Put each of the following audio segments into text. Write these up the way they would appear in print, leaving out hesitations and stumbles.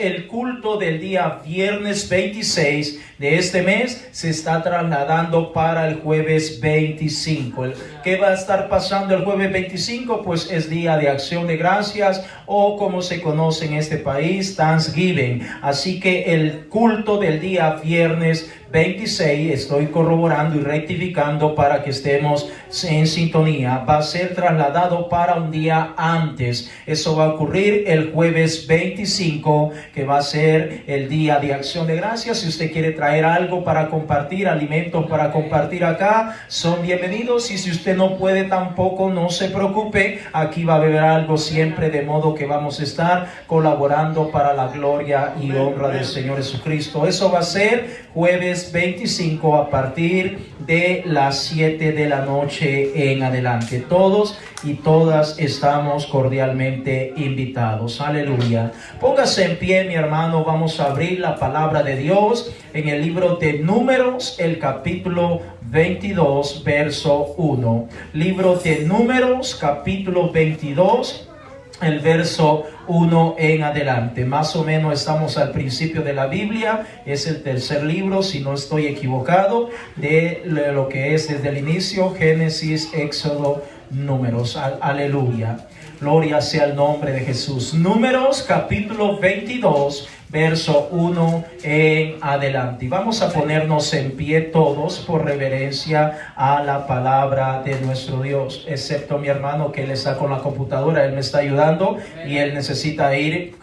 El culto del día viernes 26 de este mes se está trasladando para el jueves 25. ¿Qué va a estar pasando el jueves 25? Pues es Día de Acción de Gracias, o como se conoce en este país, Thanksgiving. Así que el culto del día viernes 26, estoy corroborando y rectificando para que estemos en sintonía, va a ser trasladado para un día antes. Eso va a ocurrir el jueves 25, que va a ser el Día de Acción de Gracias. Si usted quiere traer algo para compartir, alimentos para compartir acá, son bienvenidos. Y si usted no puede tampoco, no se preocupe, aquí va a haber algo siempre, de modo que vamos a estar colaborando para la gloria y honra del Señor Jesucristo. Eso va a ser jueves 25 a partir de las 7 de la noche en adelante. Todos y todas estamos cordialmente invitados. Aleluya. Póngase en pie, mi hermano. Vamos a abrir la palabra de Dios en el libro de Números, el capítulo 22, verso 1. Libro de Números, capítulo 22, el verso 1 en adelante. Más o menos estamos al principio de la Biblia. Es el tercer libro, si no estoy equivocado, de lo que es desde el inicio: Génesis, Éxodo, Números. Aleluya. Gloria sea el nombre de Jesús. Números capítulo 22, verso 1 en adelante. Y vamos a ponernos en pie todos por reverencia a la palabra de nuestro Dios, excepto mi hermano, que él está con la computadora. Él me está ayudando y él necesita ir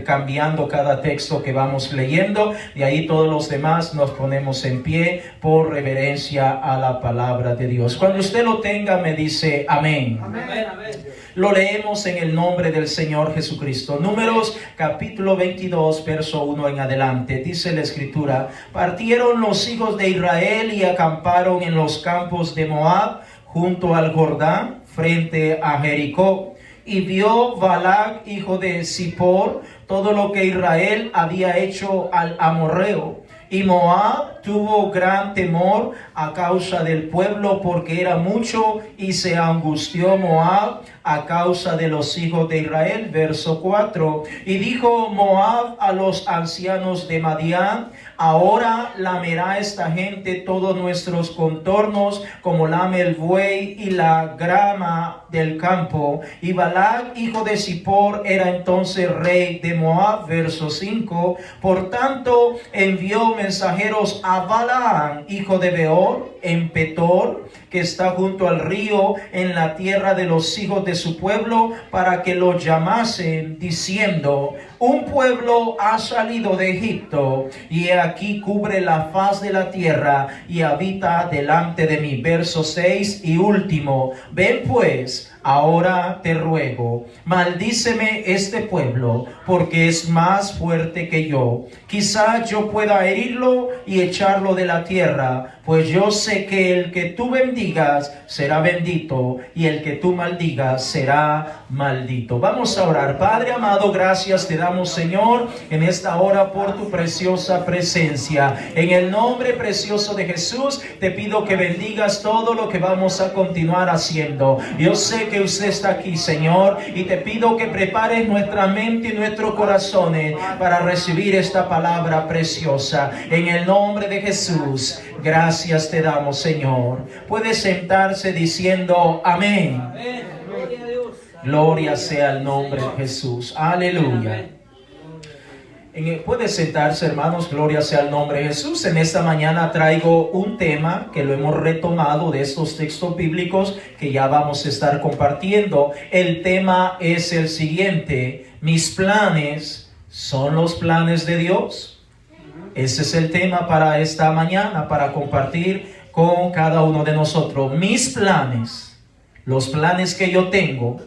cambiando cada texto que vamos leyendo. De ahí todos los demás nos ponemos en pie por reverencia a la palabra de Dios. Cuando usted lo tenga, me dice amén. Amén. Lo leemos en el nombre del Señor Jesucristo. Números capítulo 22, verso 1 en adelante. Dice la escritura: partieron los hijos de Israel y acamparon en los campos de Moab, junto al Jordán, frente a Jericó. Y vio Balac, hijo de Zippor, todo lo que Israel había hecho al amorreo. Y Moab tuvo gran temor a causa del pueblo, porque era mucho, y se angustió Moab a causa de los hijos de Israel. Verso 4. Y dijo Moab a los ancianos de Madián: ahora lamerá esta gente todos nuestros contornos, como lame el buey y la grama del campo. Y Balac, hijo de Zippor, era entonces rey de Moab. Verso 5. Por tanto envió mensajeros a Balaam, hijo de Beor, en Petor, que está junto al río, en la tierra de los hijos de su pueblo, para que lo llamasen, diciendo: un pueblo ha salido de Egipto, y aquí cubre la faz de la tierra, y habita delante de mí. Verso 6 y último. Ven pues, ahora te ruego, maldíceme este pueblo, porque es más fuerte que yo. Quizá yo pueda herirlo y echarlo de la tierra, pues yo sé que el que tú bendigas será bendito, y el que tú maldigas será maldito. Vamos a orar. Padre amado, gracias te damos, Señor, en esta hora por tu preciosa presencia. En el nombre precioso de Jesús, te pido que bendigas todo lo que vamos a continuar haciendo. Yo sé que usted está aquí, Señor, y te pido que prepares nuestra mente y nuestros corazones para recibir esta palabra preciosa. En el nombre de Jesús, gracias te damos, Señor. Puede sentarse diciendo amén. Amén. Gloria a Dios. Gloria sea el nombre de Jesús. Aleluya. Puede sentarse, hermanos. Gloria sea el nombre de Jesús. En esta mañana traigo un tema que lo hemos retomado de estos textos bíblicos que ya vamos a estar compartiendo. El tema es el siguiente: mis planes son los planes de Dios. Ese es el tema para esta mañana, para compartir con cada uno de nosotros. Mis planes, los planes que yo tengo,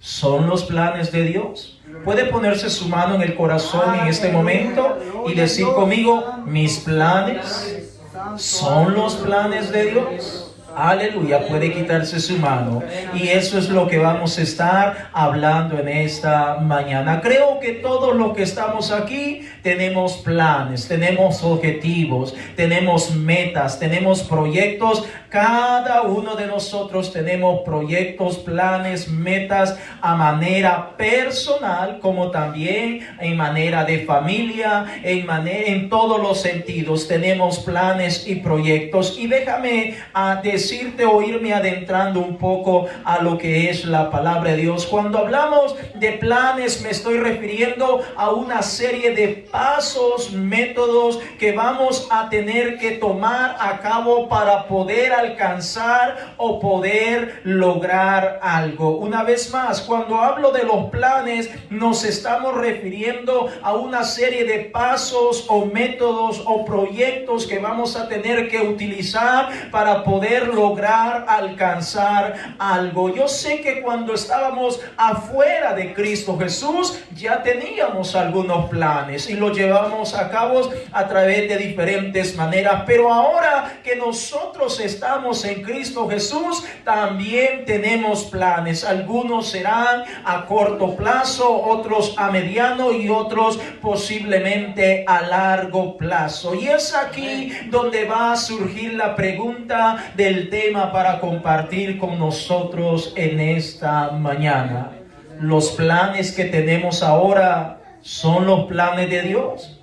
¿son los planes de Dios? Puede ponerse su mano en el corazón en este momento y decir conmigo: mis planes son los planes de Dios. Aleluya, puede quitarse su mano. Y eso es lo que vamos a estar hablando en esta mañana. Creo que todos los que estamos aquí tenemos planes, tenemos objetivos, tenemos metas, tenemos proyectos. Cada uno de nosotros tenemos proyectos, planes, metas a manera personal, como también en manera de familia, en todos los sentidos tenemos planes y proyectos. Y déjame decirte o irme adentrando un poco a lo que es la palabra de Dios. Cuando hablamos de planes, me estoy refiriendo a una serie de pasos, métodos que vamos a tener que tomar a cabo para poder alcanzar o poder lograr algo. Una vez más, cuando hablo de los planes, nos estamos refiriendo a una serie de pasos o métodos o proyectos que vamos a tener que utilizar para poder lograr alcanzar algo. Yo sé que cuando estábamos afuera de Cristo Jesús, ya teníamos algunos planes y los llevamos a cabo a través de diferentes maneras, pero ahora que nosotros estamos en Cristo Jesús, también tenemos planes. Algunos serán a corto plazo, otros a mediano y otros posiblemente a largo plazo. Y es aquí donde va a surgir la pregunta del tema para compartir con nosotros en esta mañana. ¿Los planes que tenemos ahora son los planes de Dios?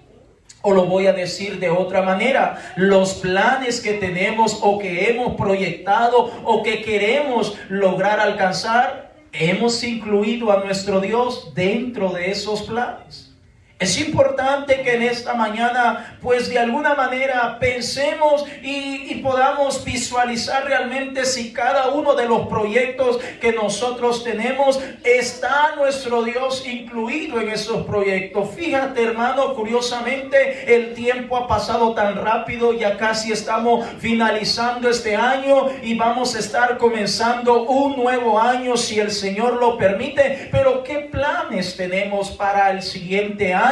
O lo voy a decir de otra manera, los planes que tenemos o que hemos proyectado o que queremos lograr alcanzar, ¿hemos incluido a nuestro Dios dentro de esos planes? Es importante que en esta mañana, pues de alguna manera pensemos y podamos visualizar realmente si cada uno de los proyectos que nosotros tenemos, está nuestro Dios incluido en esos proyectos. Fíjate, hermano, curiosamente el tiempo ha pasado tan rápido, ya casi estamos finalizando este año y vamos a estar comenzando un nuevo año si el Señor lo permite. Pero ¿qué planes tenemos para el siguiente año?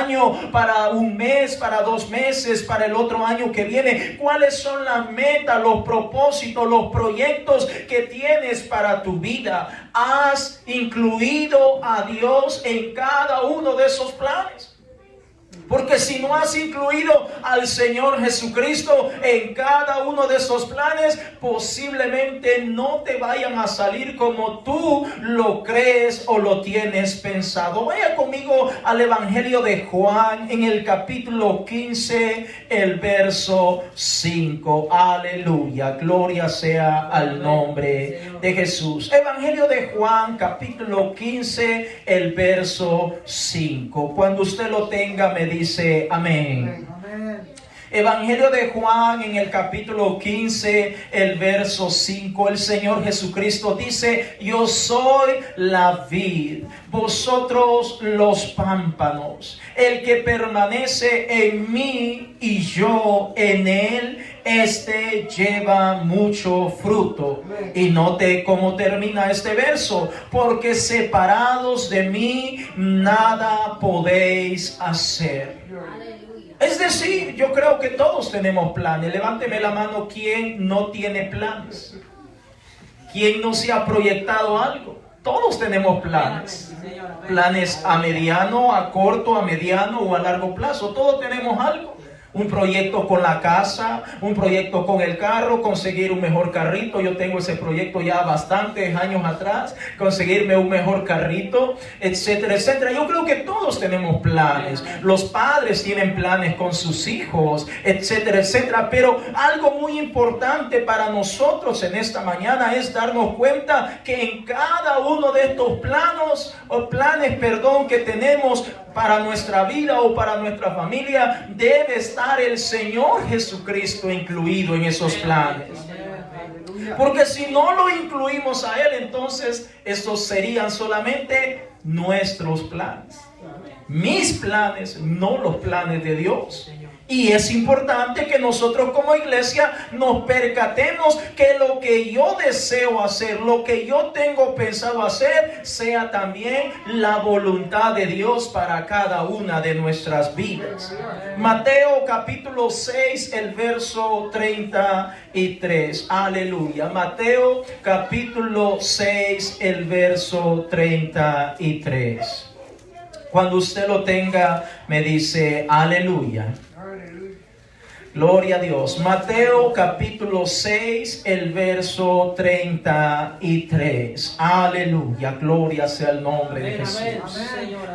Para un mes, para 2 meses, para el otro año que viene? ¿Cuáles son las metas, los propósitos, los proyectos que tienes para tu vida? ¿Has incluido a Dios en cada uno de esos planes? Porque si no has incluido al Señor Jesucristo en cada uno de esos planes, posiblemente no te vayan a salir como tú lo crees o lo tienes pensado. Vaya conmigo al Evangelio de Juan en el capítulo 15, el verso 5. Aleluya, gloria sea al nombre de Jesús. Evangelio de Juan, capítulo 15, el verso 5. Cuando usted lo tenga, me dice amén. Evangelio de Juan en el capítulo 15, el verso 5, el Señor Jesucristo dice: yo soy la vid, vosotros los pámpanos. El que permanece en mí y yo en él, este lleva mucho fruto. Y note cómo termina este verso: porque separados de mí nada podéis hacer. Es decir, yo creo que todos tenemos planes. Levánteme la mano quien no tiene planes, quien no se ha proyectado algo. Todos tenemos planes. Planes a mediano, a corto, a mediano o a largo plazo. Todos tenemos algo. Un proyecto con la casa, un proyecto con el carro, conseguir un mejor carrito. Yo tengo ese proyecto ya bastantes años atrás, conseguirme un mejor carrito, etcétera, etcétera. Yo creo que todos tenemos planes. Los padres tienen planes con sus hijos, etcétera, etcétera. Pero algo muy importante para nosotros en esta mañana es darnos cuenta que en cada uno de estos planes que tenemos para nuestra vida o para nuestra familia, debe estar el Señor Jesucristo incluido en esos planes. Porque si no lo incluimos a Él, entonces estos serían solamente nuestros planes. mis planes, no los planes de Dios. Y es importante que nosotros como iglesia nos percatemos que lo que yo deseo hacer, lo que yo tengo pensado hacer, sea también la voluntad de Dios para cada una de nuestras vidas. Mateo capítulo 6, el verso 33. Aleluya. Mateo capítulo 6, el verso 33. Cuando usted lo tenga, me dice aleluya. Gloria a Dios. Mateo capítulo 6, el verso 33. Aleluya. Gloria sea el nombre de Jesús.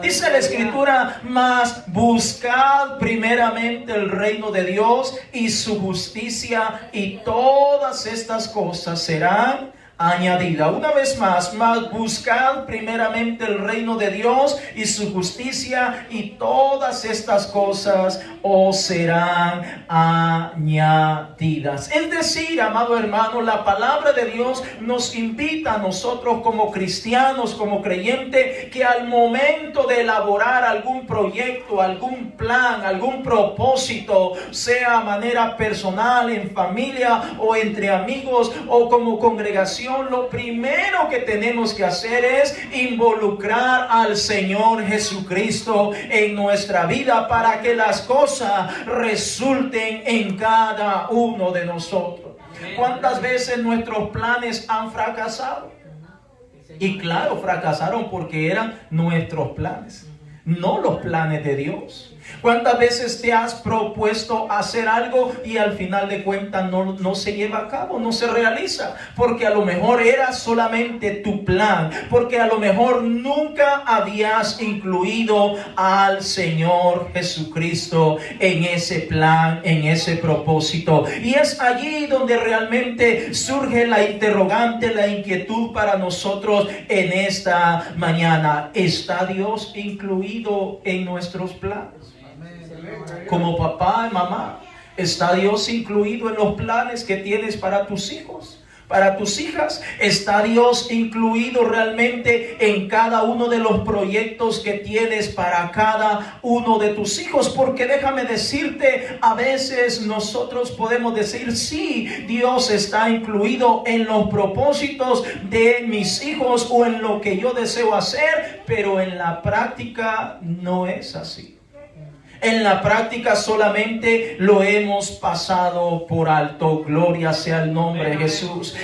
Dice la Escritura: mas buscad primeramente el reino de Dios y su justicia, y todas estas cosas serán añadida. Una vez más, mas buscad primeramente el reino de Dios y su justicia, y todas estas cosas os serán añadidas. Es decir, amado hermano, la palabra de Dios nos invita a nosotros como cristianos, como creyentes, que al momento de elaborar algún proyecto, algún plan, algún propósito, sea a manera personal, en familia o entre amigos o como congregación, lo primero que tenemos que hacer es involucrar al Señor Jesucristo en nuestra vida para que las cosas resulten en cada uno de nosotros. ¿Cuántas veces nuestros planes han fracasado? Y claro, fracasaron porque eran nuestros planes, no los planes de Dios. ¿Cuántas veces te has propuesto hacer algo y al final de cuentas no se lleva a cabo, no se realiza? Porque a lo mejor era solamente tu plan, porque a lo mejor nunca habías incluido al Señor Jesucristo en ese plan, en ese propósito. Y es allí donde realmente surge la interrogante, la inquietud para nosotros en esta mañana. ¿Está Dios incluido en nuestros planes? Como papá y mamá, ¿está Dios incluido en los planes que tienes para tus hijos, para tus hijas? ¿Está Dios incluido realmente en cada uno de los proyectos que tienes para cada uno de tus hijos? Porque déjame decirte, a veces nosotros podemos decir, sí, Dios está incluido en los propósitos de mis hijos o en lo que yo deseo hacer, pero en la práctica no es así. En la práctica solamente lo hemos pasado por alto. Gloria sea el nombre de Jesús.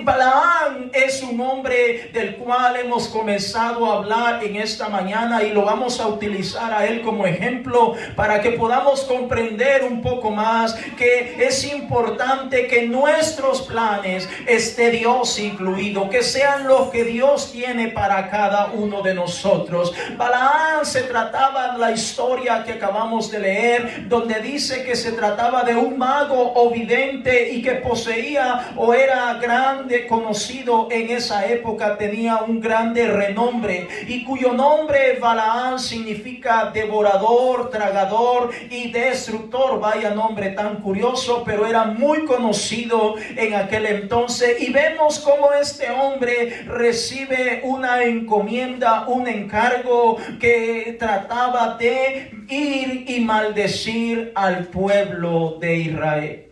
Balaam es un hombre del cual hemos comenzado a hablar en esta mañana, y lo vamos a utilizar a él como ejemplo para que podamos comprender un poco más que es importante que nuestros planes esté Dios incluido, que sean los que Dios tiene para cada uno de nosotros. Balaam, se trataba de la historia que acabamos de leer, donde dice que se trataba de un mago o vidente y que poseía o era grande, conocido en esa época, tenía un grande renombre, y cuyo nombre Balaam significa devorador, tragador y destructor. Vaya nombre tan curioso, pero era muy conocido en aquel entonces. Y vemos cómo este hombre recibe una encomienda, un encargo que trataba de ir y maldecir al pueblo de Israel.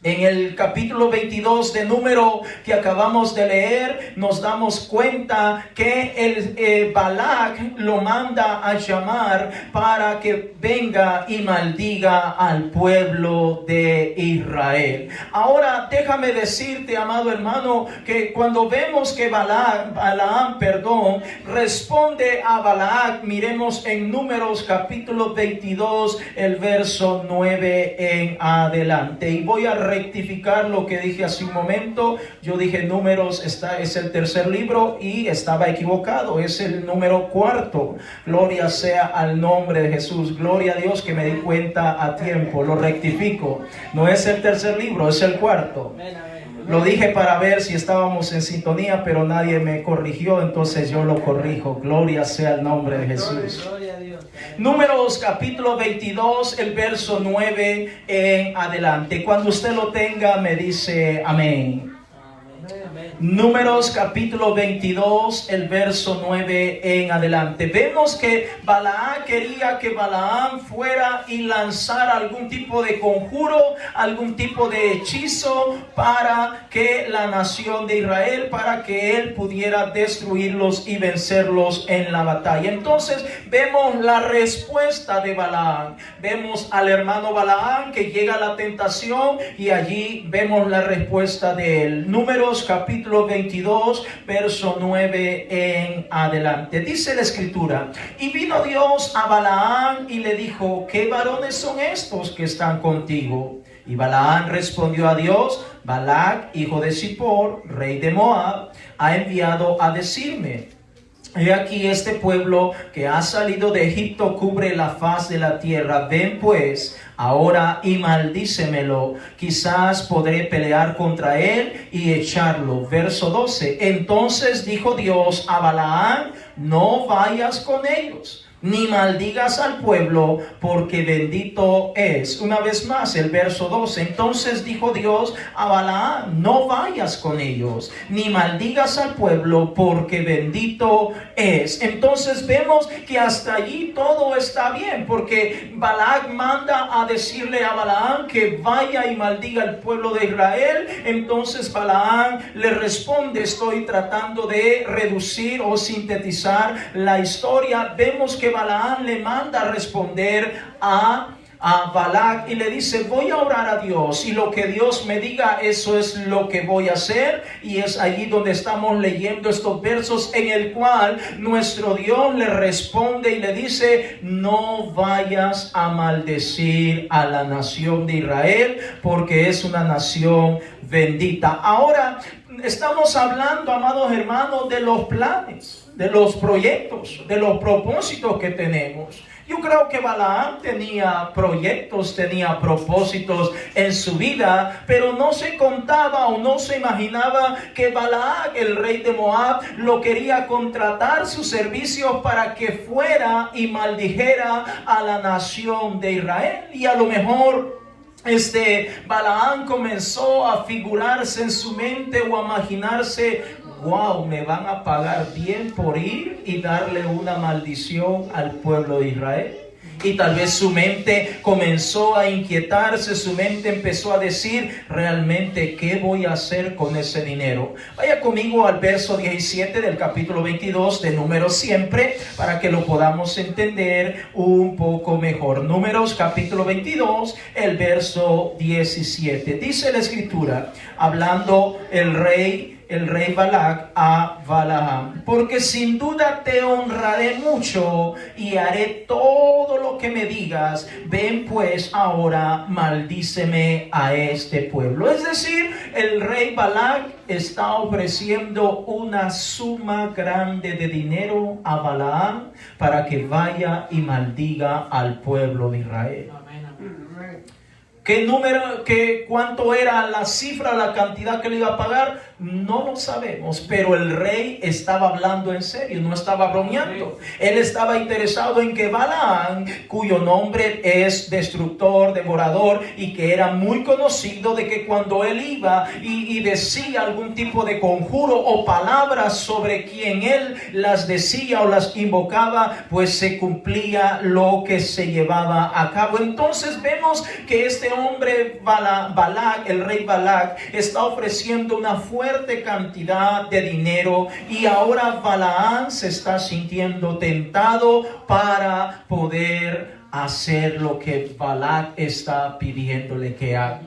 En el capítulo 22 de Número que acabamos de leer, nos damos cuenta que Balac lo manda a llamar para que venga y maldiga al pueblo de Israel. Ahora déjame decirte, amado hermano, que cuando vemos que Balaam responde a Balac, miremos en Números capítulo 22, el verso 9 en adelante. Y voy a rectificar lo que dije hace un momento. Yo dije Números es el tercer libro y estaba equivocado, es el número 4. Gloria sea al nombre de Jesús. Gloria a Dios que me di cuenta a tiempo. Lo rectifico, no es el tercer libro, es el 4. Lo dije para ver si estábamos en sintonía, pero nadie me corrigió, entonces yo lo corrijo. Gloria sea el nombre de Jesús. Números capítulo 22, el verso 9 en adelante. Cuando usted lo tenga, me dice amén. Números capítulo 22, el verso 9 en adelante. Vemos que Balaam quería que Balaam fuera y lanzara algún tipo de conjuro, algún tipo de hechizo para que la nación de Israel, para que él pudiera destruirlos y vencerlos en la batalla. Entonces vemos la respuesta de Balaam. Vemos al hermano Balaam que llega a la tentación y allí vemos la respuesta de él. Números capítulo 22, verso 9 en adelante. Dice la escritura: y vino Dios a Balaam y le dijo: ¿qué varones son estos que están contigo? Y Balaam respondió a Dios: Balac, hijo de Zippor, rey de Moab, ha enviado a decirme: he aquí este pueblo que ha salido de Egipto cubre la faz de la tierra. Ven pues ahora y maldícemelo, quizás podré pelear contra él y echarlo. Verso 12. Entonces dijo Dios a Balaam: no vayas con ellos, ni maldigas al pueblo, porque bendito es. Una vez más, el verso 12. Entonces dijo Dios a Balaam: no vayas con ellos, ni maldigas al pueblo, porque bendito es. Entonces vemos que hasta allí todo está bien, porque Balac manda a decirle a Balaam que vaya y maldiga al pueblo de Israel. Entonces Balaam le responde. Estoy tratando de reducir o sintetizar la historia. Vemos que Balaam le manda a responder a Balac y le dice: voy a orar a Dios y lo que Dios me diga, eso es lo que voy a hacer. Y es allí donde estamos leyendo estos versos en el cual nuestro Dios le responde y le dice: no vayas a maldecir a la nación de Israel, porque es una nación bendita. Ahora estamos hablando, amados hermanos, de los planes, de los proyectos, de los propósitos que tenemos. Yo creo que Balaam tenía proyectos, tenía propósitos en su vida, pero no se contaba o no se imaginaba que Balac, el rey de Moab, lo quería contratar sus servicios para que fuera y maldijera a la nación de Israel. Y a lo mejor Balaam comenzó a figurarse en su mente o a imaginarse: wow, me van a pagar bien por ir y darle una maldición al pueblo de Israel. Y tal vez su mente comenzó a inquietarse, su mente empezó a decir: realmente, ¿qué voy a hacer con ese dinero? Vaya conmigo al verso 17 del capítulo 22 de Números, siempre, para que lo podamos entender un poco mejor. Números capítulo 22, el verso 17. Dice la escritura, hablando el rey Balac a Balaam: porque sin duda te honraré mucho y haré todo lo que me digas. Ven pues ahora, maldíceme a este pueblo. Es decir, el rey Balac está ofreciendo una suma grande de dinero a Balaam para que vaya y maldiga al pueblo de Israel. ¿Cuánto era la cifra, la cantidad que le iba a pagar? No lo sabemos, pero el rey estaba hablando en serio, no estaba bromeando. Él estaba interesado en que Balaam, cuyo nombre es destructor, devorador, y que era muy conocido, de que cuando él iba y decía algún tipo de conjuro o palabras sobre quien él las decía o las invocaba, pues se cumplía lo que se llevaba a cabo. Entonces vemos que este hombre Balac, el rey Balac, está ofreciendo una fuerte cantidad de dinero, y ahora Balaam se está sintiendo tentado para poder hacer lo que Balac está pidiéndole que haga.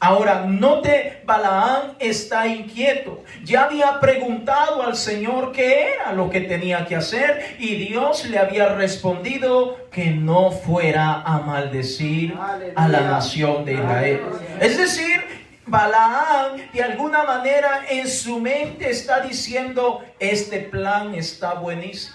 Ahora, note, Balaam está inquieto. Ya había preguntado al Señor qué era lo que tenía que hacer, y Dios le había respondido que no fuera a maldecir a la nación de Israel. Es decir, Balaam de alguna manera en su mente está diciendo: este plan está buenísimo,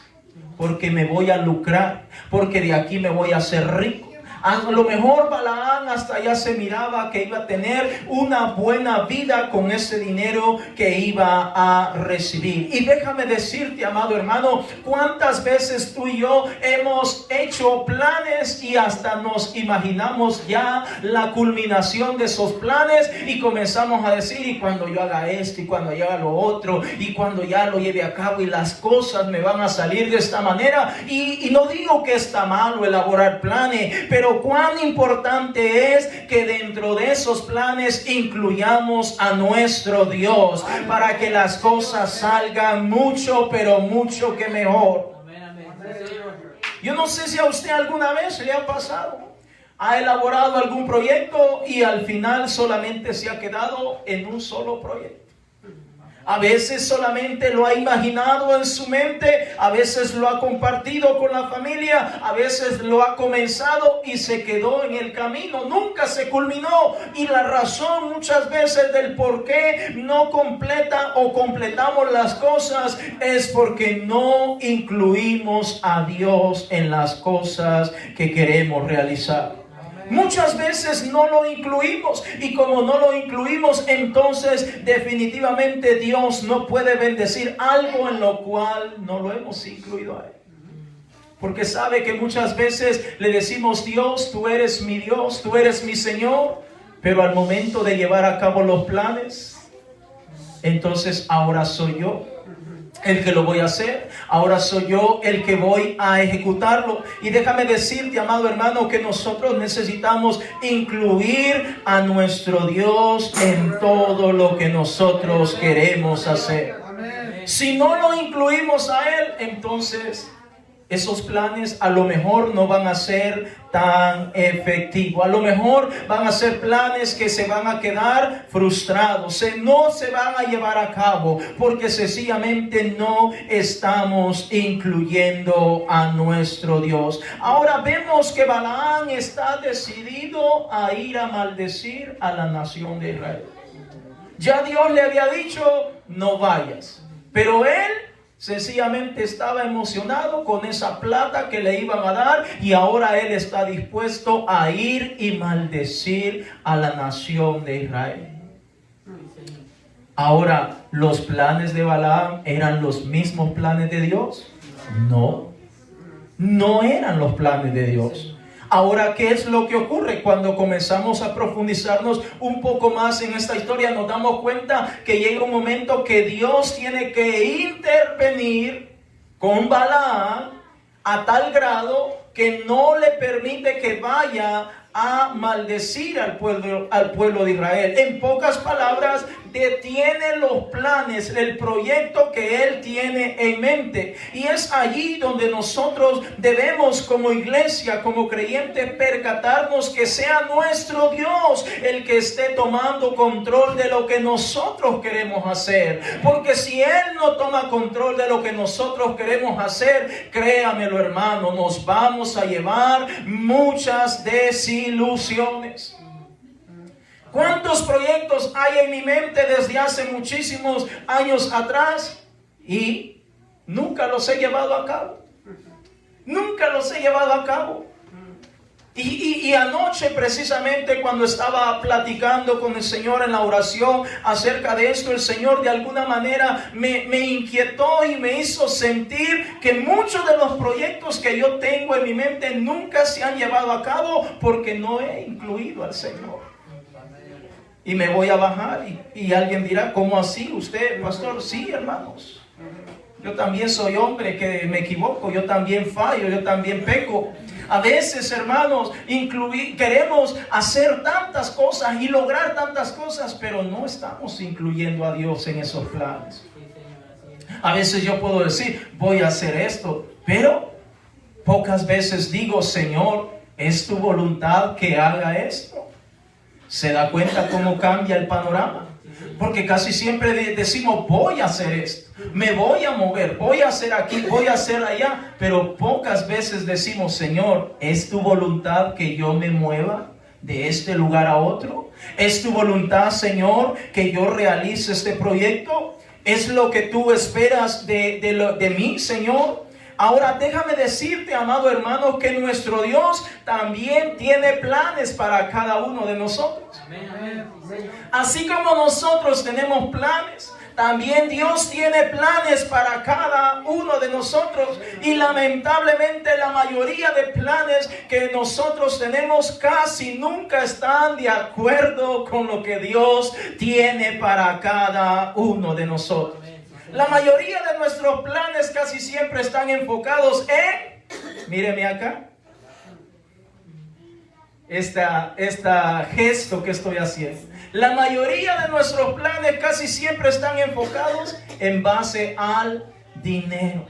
porque me voy a lucrar, porque de aquí me voy a hacer rico. A lo mejor Balaam hasta allá se miraba que iba a tener una buena vida con ese dinero que iba a recibir. Y déjame decirte, amado hermano, cuántas veces tú y yo hemos hecho planes y hasta nos imaginamos ya la culminación de esos planes y comenzamos a decir, y cuando yo haga esto y cuando yo haga lo otro y cuando ya lo lleve a cabo y las cosas me van a salir de esta manera. Y no digo que está malo elaborar planes, pero cuán importante es que dentro de esos planes incluyamos a nuestro Dios para que las cosas salgan mucho, pero mucho que mejor. Yo no sé si a usted alguna vez le ha pasado, ha elaborado algún proyecto y al final solamente se ha quedado en un solo proyecto. A veces solamente lo ha imaginado en su mente, a veces lo ha compartido con la familia, a veces lo ha comenzado y se quedó en el camino, nunca se culminó. Y la razón muchas veces del por qué no completa o completamos las cosas es porque no incluimos a Dios en las cosas que queremos realizar. Muchas veces no lo incluimos y como no lo incluimos, entonces definitivamente Dios no puede bendecir algo en lo cual no lo hemos incluido a Él. Porque sabe que muchas veces le decimos, Dios, tú eres mi Dios, tú eres mi Señor, pero al momento de llevar a cabo los planes, entonces ahora soy yo el que lo voy a hacer, ahora soy yo el que voy a ejecutarlo. Y déjame decirte, amado hermano, que nosotros necesitamos incluir a nuestro Dios en todo lo que nosotros queremos hacer. Si no lo incluimos a Él, entonces esos planes a lo mejor no van a ser tan efectivos. A lo mejor van a ser planes que se van a quedar frustrados. No se van a llevar a cabo porque sencillamente no estamos incluyendo a nuestro Dios. Ahora vemos que Balaam está decidido a ir a maldecir a la nación de Israel. Ya Dios le había dicho, no vayas. Pero él sencillamente estaba emocionado con esa plata que le iban a dar y ahora él está dispuesto a ir y maldecir a la nación de Israel. Ahora, ¿los planes de Balaam eran los mismos planes de Dios? No, no eran los planes de Dios. Ahora, ¿qué es lo que ocurre? Cuando comenzamos a profundizarnos un poco más en esta historia, nos damos cuenta que llega un momento que Dios tiene que intervenir con Balaam a tal grado que no le permite que vaya a maldecir al pueblo de Israel. En pocas palabras, detiene los planes, el proyecto que él tiene en mente. Y es allí donde nosotros debemos como iglesia, como creyentes, percatarnos que sea nuestro Dios el que esté tomando control de lo que nosotros queremos hacer. Porque si Él no toma control de lo que nosotros queremos hacer, créamelo, hermano, nos vamos a llevar muchas desilusiones. ¿Cuántos proyectos hay en mi mente desde hace muchísimos años atrás? Y nunca los he llevado a cabo. Nunca los he llevado a cabo. Y anoche precisamente cuando estaba platicando con el Señor en la oración acerca de esto, el Señor de alguna manera me inquietó y me hizo sentir que muchos de los proyectos que yo tengo en mi mente nunca se han llevado a cabo porque no he incluido al Señor. Y me voy a bajar y alguien dirá, ¿cómo así usted, pastor? Sí, hermanos, yo también soy hombre que me equivoco, yo también fallo, yo también peco. A veces, hermanos, queremos hacer tantas cosas y lograr tantas cosas, pero no estamos incluyendo a Dios en esos planes. A veces yo puedo decir, voy a hacer esto, pero pocas veces digo, Señor, ¿es tu voluntad que haga esto? ¿Se da cuenta cómo cambia el panorama? Porque casi siempre decimos, voy a hacer esto, me voy a mover, voy a hacer aquí, voy a hacer allá. Pero pocas veces decimos, Señor, ¿es tu voluntad que yo me mueva de este lugar a otro? ¿Es tu voluntad, Señor, que yo realice este proyecto? ¿Es lo que tú esperas de mí, Señor? Ahora déjame decirte, amado hermano, que nuestro Dios también tiene planes para cada uno de nosotros. Así como nosotros tenemos planes, también Dios tiene planes para cada uno de nosotros. Y lamentablemente la mayoría de planes que nosotros tenemos casi nunca están de acuerdo con lo que Dios tiene para cada uno de nosotros. La mayoría de nuestros planes casi siempre están enfocados en, míreme acá, esta gesto que estoy haciendo. La mayoría de nuestros planes casi siempre están enfocados en base al dinero.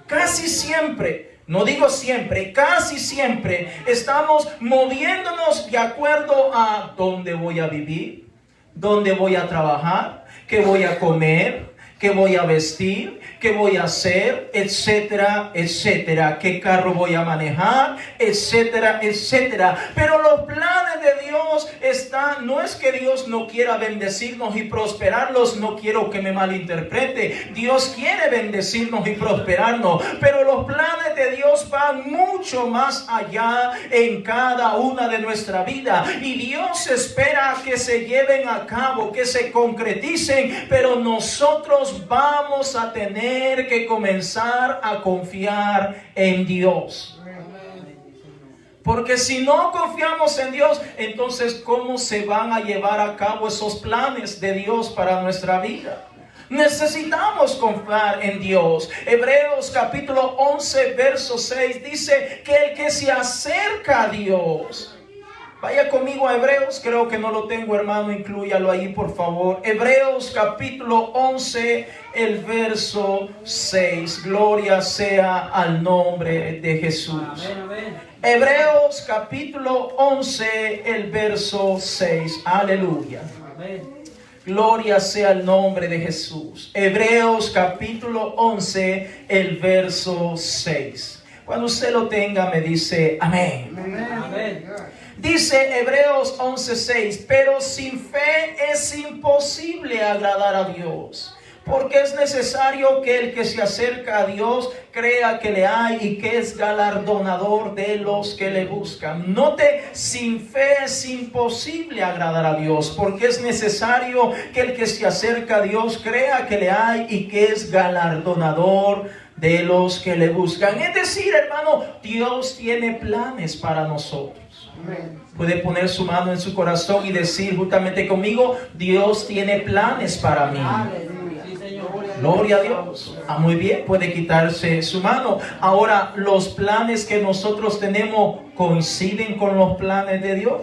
Casi siempre, no digo siempre, casi siempre estamos moviéndonos de acuerdo a dónde voy a vivir, dónde voy a trabajar, qué voy a comer, qué voy a vestir, qué voy a hacer, etcétera, etcétera, qué carro voy a manejar, etcétera, etcétera. Pero los planes de Dios están, no es que Dios no quiera bendecirnos y prosperarlos, no quiero que me malinterprete. Dios quiere bendecirnos y prosperarnos, pero los planes de Dios van mucho más allá en cada una de nuestra vida. Y Dios espera que se lleven a cabo, que se concreticen, pero nosotros vamos a tener que comenzar a confiar en Dios. Porque si no confiamos en Dios, entonces ¿cómo se van a llevar a cabo esos planes de Dios para nuestra vida? Necesitamos confiar en Dios. Hebreos capítulo 11 verso 6 dice que el que se acerca a Dios, vaya conmigo a Hebreos, creo que no lo tengo, hermano, inclúyalo ahí por favor. Hebreos capítulo 11, el verso 6. Gloria sea al nombre de Jesús. Amén, amén. Hebreos capítulo 11, el verso 6. Aleluya. Amén. Gloria sea el nombre de Jesús. Hebreos capítulo 11, el verso 6. Cuando usted lo tenga me dice amén. Amén. Amén. Dice Hebreos 11:6, pero sin fe es imposible agradar a Dios, porque es necesario que el que se acerca a Dios crea que le hay y que es galardonador de los que le buscan. Note, sin fe es imposible agradar a Dios, porque es necesario que el que se acerca a Dios crea que le hay y que es galardonador de los que le buscan. Es decir, hermano, Dios tiene planes para nosotros. Puede poner su mano en su corazón y decir justamente conmigo, Dios tiene planes para mí. Gloria a Dios. Muy bien, puede quitarse su mano. Ahora, los planes que nosotros tenemos coinciden con los planes de Dios.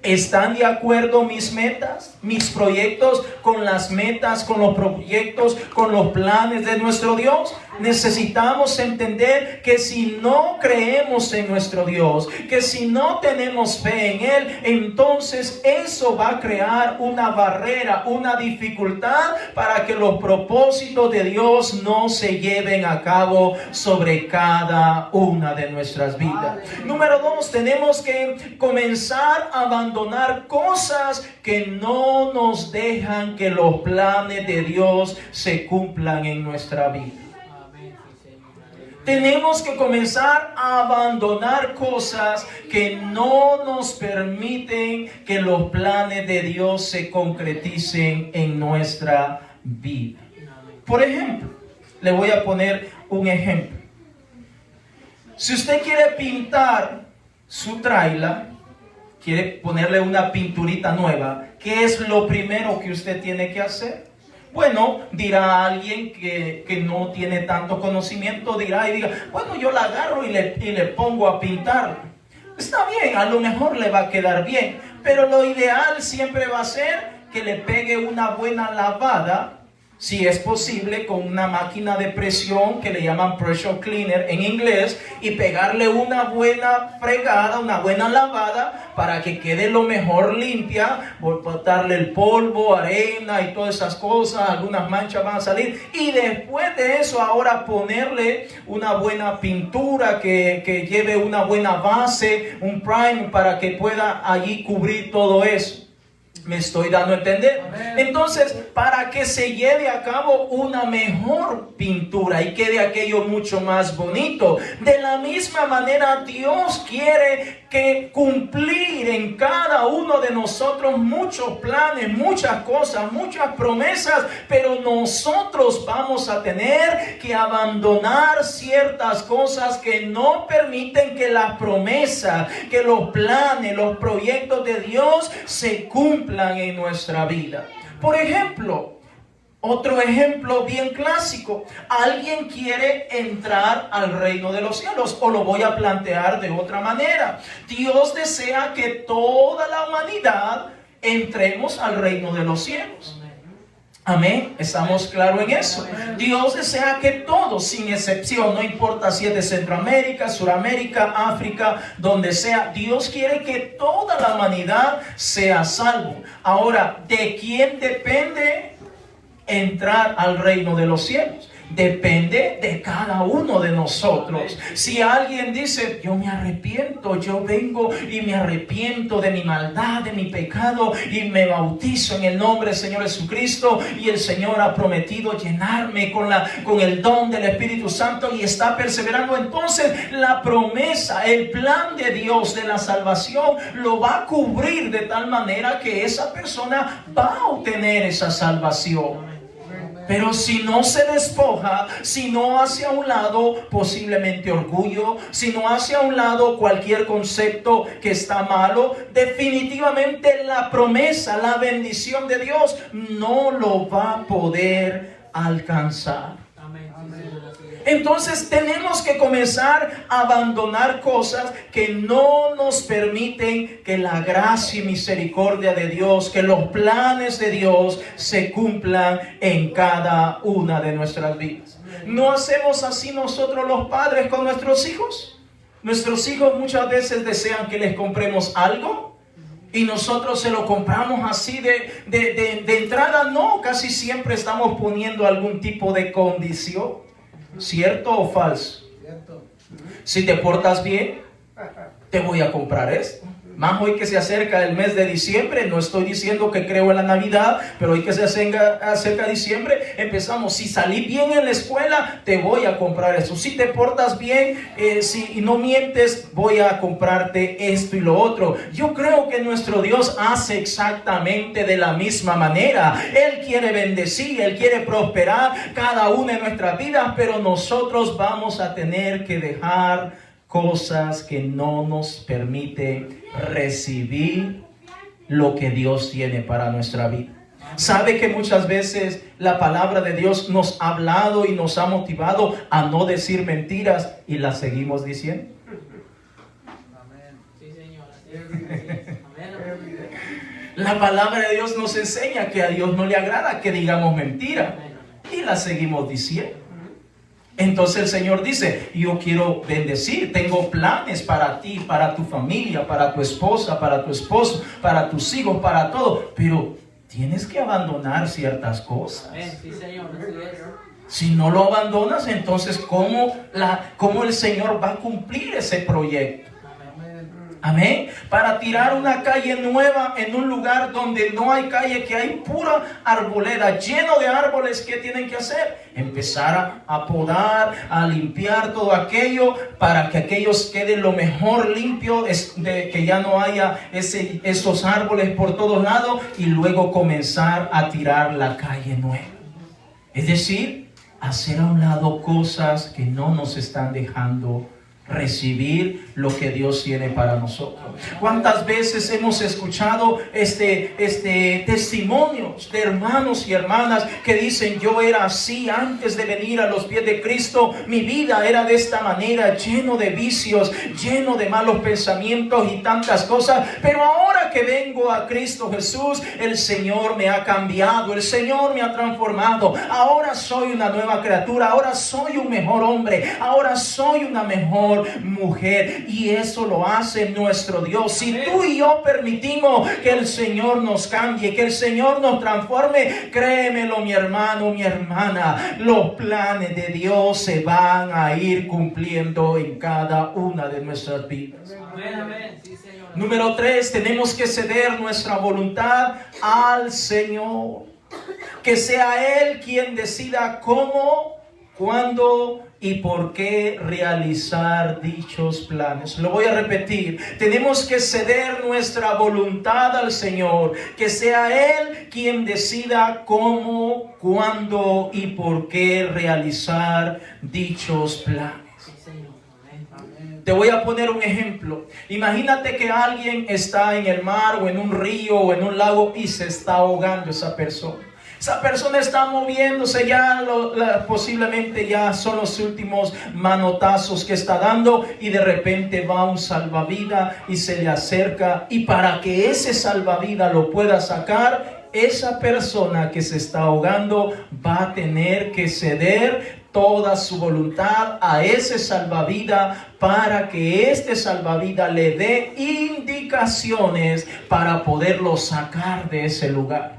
¿Están de acuerdo mis metas, mis proyectos con las metas, con los proyectos, con los planes de nuestro Dios? Necesitamos entender que si no creemos en nuestro Dios, que si no tenemos fe en Él, entonces eso va a crear una barrera, una dificultad para que los propósitos de Dios no se lleven a cabo sobre cada una de nuestras vidas. Número 2, tenemos que comenzar a abandonar cosas que no nos dejan que los planes de Dios se cumplan en nuestra vida. Tenemos que comenzar a abandonar cosas que no nos permiten que los planes de Dios se concreticen en nuestra vida. Por ejemplo, le voy a poner un ejemplo. Si usted quiere pintar su tráiler, quiere ponerle una pinturita nueva, ¿qué es lo primero que usted tiene que hacer? Bueno, dirá alguien que no tiene tanto conocimiento, dirá y diga, bueno, yo la agarro y le pongo a pintar. Está bien, a lo mejor le va a quedar bien, pero lo ideal siempre va a ser que le pegue una buena lavada, si es posible, con una máquina de presión que le llaman pressure cleaner en inglés, y pegarle una buena fregada, una buena lavada para que quede lo mejor limpia, botarle el polvo, arena y todas esas cosas, algunas manchas van a salir, y después de eso ahora ponerle una buena pintura que lleve una buena base, un primer para que pueda allí cubrir todo eso. Me estoy dando a entender. Amén. Entonces, para que se lleve a cabo una mejor pintura y quede aquello mucho más bonito, de la misma manera Dios quiere que cumplir en cada uno de nosotros muchos planes, muchas cosas, muchas promesas, pero nosotros vamos a tener que abandonar ciertas cosas que no permiten que las promesas, que los planes, los proyectos de Dios se cumplan en nuestra vida. Por ejemplo, otro ejemplo bien clásico. Alguien quiere entrar al reino de los cielos, o lo voy a plantear de otra manera. Dios desea que toda la humanidad entremos al reino de los cielos. Amén. ¿Estamos claros en eso? Dios desea que todos, sin excepción, no importa si es de Centroamérica, Suramérica, África, donde sea, Dios quiere que toda la humanidad sea salvo. Ahora, ¿de quién depende entrar al reino de los cielos? Depende de cada uno de nosotros. Si alguien dice, yo me arrepiento, yo vengo y me arrepiento de mi maldad, de mi pecado, y me bautizo en el nombre del Señor Jesucristo, y el Señor ha prometido llenarme con el don del Espíritu Santo, y está perseverando, entonces la promesa, el plan de Dios de la salvación lo va a cubrir de tal manera que esa persona va a obtener esa salvación. Pero si no se despoja, si no hace a un lado posiblemente orgullo, si no hace a un lado cualquier concepto que está malo, definitivamente la promesa, la bendición de Dios no lo va a poder alcanzar. Entonces tenemos que comenzar a abandonar cosas que no nos permiten que la gracia y misericordia de Dios, que los planes de Dios se cumplan en cada una de nuestras vidas. ¿No hacemos así nosotros los padres con nuestros hijos? Nuestros hijos muchas veces desean que les compremos algo y nosotros se lo compramos así de entrada. No, casi siempre estamos poniendo algún tipo de condición. ¿Cierto o falso? Cierto. Si te portas bien, te voy a comprar esto. Más hoy que se acerca el mes de diciembre. No estoy diciendo que creo en la Navidad, pero hoy que se acerca diciembre, empezamos. Si salí bien en la escuela, te voy a comprar eso. Si te portas bien, si no mientes, voy a comprarte esto y lo otro. Yo creo que nuestro Dios hace exactamente de la misma manera. Él quiere bendecir, Él quiere prosperar cada una de nuestras vidas, pero nosotros vamos a tener que dejar cosas que no nos permiten recibir lo que Dios tiene para nuestra vida. ¿Sabe que muchas veces la palabra de Dios nos ha hablado y nos ha motivado a no decir mentiras y las seguimos diciendo? Amén. Sí, Señor. La palabra de Dios nos enseña que a Dios no le agrada que digamos mentira y las seguimos diciendo. Entonces el Señor dice, yo quiero bendecir, tengo planes para ti, para tu familia, para tu esposa, para tu esposo, para tus hijos, para todo, pero tienes que abandonar ciertas cosas. Sí, Señor. Si no lo abandonas, entonces ¿cómo el Señor va a cumplir ese proyecto? Amén. Para tirar una calle nueva en un lugar donde no hay calle, que hay pura arboleda, lleno de árboles, ¿qué tienen que hacer? Empezar a podar, a limpiar todo aquello para que aquellos queden lo mejor limpio, que ya no haya esos árboles por todos lados, y luego comenzar a tirar la calle nueva. Es decir, hacer a un lado cosas que no nos están dejando recibir lo que Dios tiene para nosotros. ¿Cuántas veces hemos escuchado testimonios de hermanos y hermanas que dicen, yo era así antes de venir a los pies de Cristo, mi vida era de esta manera, lleno de vicios, lleno de malos pensamientos y tantas cosas, pero ahora que vengo a Cristo Jesús, el Señor me ha cambiado, el Señor me ha transformado, ahora soy una nueva criatura, ahora soy un mejor hombre, ahora soy una mejor mujer. y eso lo hace nuestro Dios. Si tú y yo permitimos que el Señor nos cambie, que el Señor nos transforme, créemelo, mi hermano, mi hermana, los planes de Dios se van a ir cumpliendo en cada una de nuestras vidas. Amén, amén. Sí, Señor. Número 3, tenemos que ceder nuestra voluntad al Señor. Que sea Él quien decida cómo, cuándo y por qué realizar dichos planes. Lo voy a repetir. Tenemos que ceder nuestra voluntad al Señor. Que sea Él quien decida cómo, cuándo y por qué realizar dichos planes. Sí, Señor. Amén. Te voy a poner un ejemplo. Imagínate que alguien está en el mar o en un río o en un lago y se está ahogando esa persona. Esa persona está moviéndose ya, posiblemente ya son los últimos manotazos que está dando y de repente va un salvavidas y se le acerca, y para que ese salvavidas lo pueda sacar, esa persona que se está ahogando va a tener que ceder toda su voluntad a ese salvavidas para que este salvavidas le dé indicaciones para poderlo sacar de ese lugar.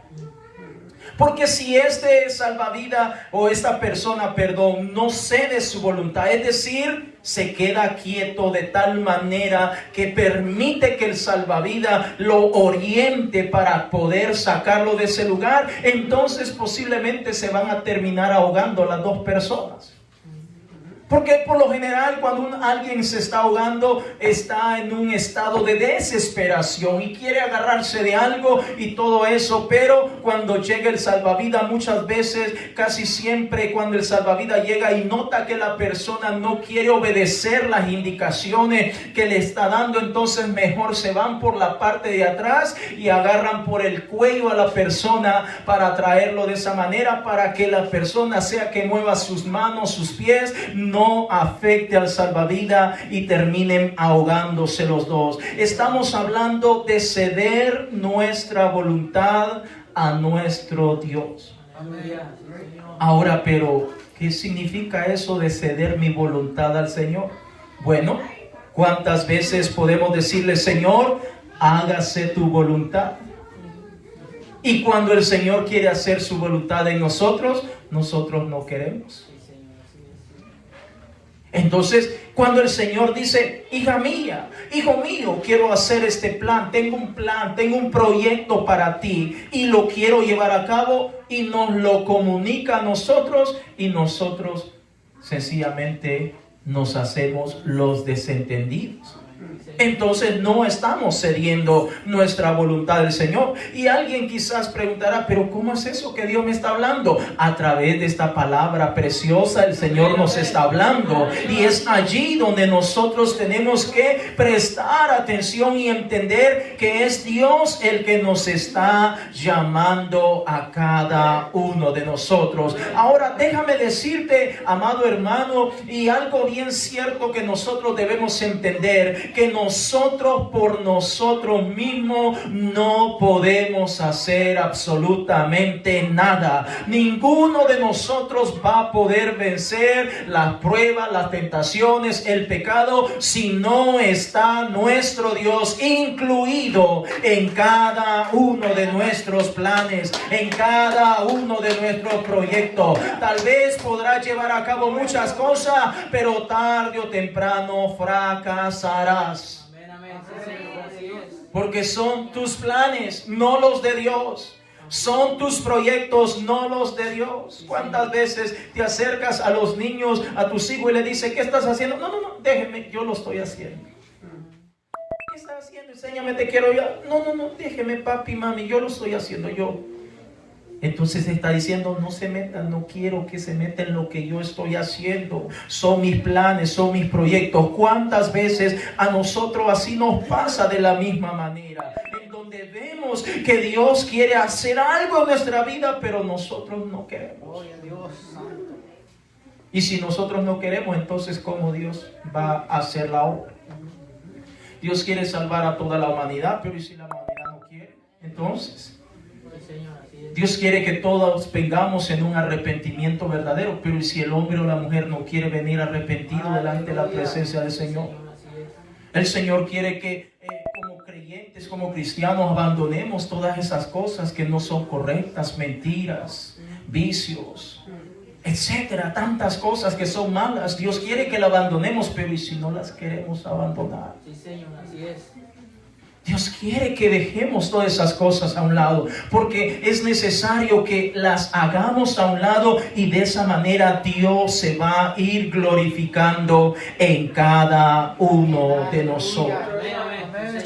Porque si este salvavidas o esta persona, no cede su voluntad, es decir, se queda quieto de tal manera que permite que el salvavidas lo oriente para poder sacarlo de ese lugar, entonces posiblemente se van a terminar ahogando las dos personas. Porque por lo general cuando alguien se está ahogando está en un estado de desesperación y quiere agarrarse de algo y todo eso, pero cuando llega el salvavidas, muchas veces, casi siempre cuando el salvavidas llega y nota que la persona no quiere obedecer las indicaciones que le está dando, entonces mejor se van por la parte de atrás y agarran por el cuello a la persona para traerlo de esa manera, para que la persona sea que mueva sus manos, sus pies, no afecte al salvavidas y terminen ahogándose los dos. Estamos hablando de ceder nuestra voluntad a nuestro Dios. Aleluya. Ahora, pero ¿qué significa eso de ceder mi voluntad al Señor? Bueno, ¿cuántas veces podemos decirle, Señor, hágase tu voluntad? Y cuando el Señor quiere hacer su voluntad en nosotros, nosotros no queremos. Entonces, cuando el Señor dice, hija mía, hijo mío, quiero hacer este plan, tengo un proyecto para ti y lo quiero llevar a cabo, y nos lo comunica a nosotros, y nosotros sencillamente nos hacemos los desentendidos. Entonces no estamos cediendo nuestra voluntad al Señor. Y alguien quizás preguntará, pero ¿cómo es eso que Dios me está hablando? A través de esta palabra preciosa el Señor nos está hablando, y es allí donde nosotros tenemos que prestar atención y entender que es Dios el que nos está llamando a cada uno de nosotros. Ahora déjame decirte, amado hermano, y algo bien cierto que nosotros debemos entender, que nosotros por nosotros mismos no podemos hacer absolutamente nada. Ninguno de nosotros va a poder vencer las pruebas, las tentaciones, el pecado, si no está nuestro Dios incluido en cada uno de nuestros planes, en cada uno de nuestros proyectos. Tal vez podrás llevar a cabo muchas cosas, pero tarde o temprano fracasarás. Porque son tus planes, no los de Dios. Son tus proyectos, no los de Dios. ¿Cuántas veces te acercas a los niños, a tus hijos, y le dices, ¿qué estás haciendo? No, déjeme, yo lo estoy haciendo. ¿Qué estás haciendo? Enséñame, te quiero yo. No, déjeme, papi, mami, yo lo estoy haciendo yo. Entonces está diciendo, no se metan, no quiero que se metan en lo que yo estoy haciendo. Son mis planes, son mis proyectos. ¿Cuántas veces a nosotros así nos pasa de la misma manera? En donde vemos que Dios quiere hacer algo en nuestra vida, pero nosotros no queremos. Y si nosotros no queremos, entonces ¿cómo Dios va a hacer la obra? Dios quiere salvar a toda la humanidad, pero ¿y si la humanidad no quiere? Entonces Dios quiere que todos vengamos en un arrepentimiento verdadero, pero ¿y si el hombre o la mujer no quiere venir arrepentido delante de la presencia del Señor? El Señor quiere que como creyentes, como cristianos, abandonemos todas esas cosas que no son correctas, mentiras, vicios, etcétera, tantas cosas que son malas. Dios quiere que las abandonemos, pero ¿y si no las queremos abandonar? Sí, Señor, así es. Dios quiere que dejemos todas esas cosas a un lado, porque es necesario que las hagamos a un lado, y de esa manera Dios se va a ir glorificando en cada uno de nosotros.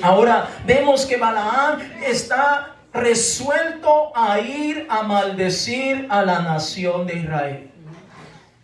Ahora vemos que Balaam está resuelto a ir a maldecir a la nación de Israel.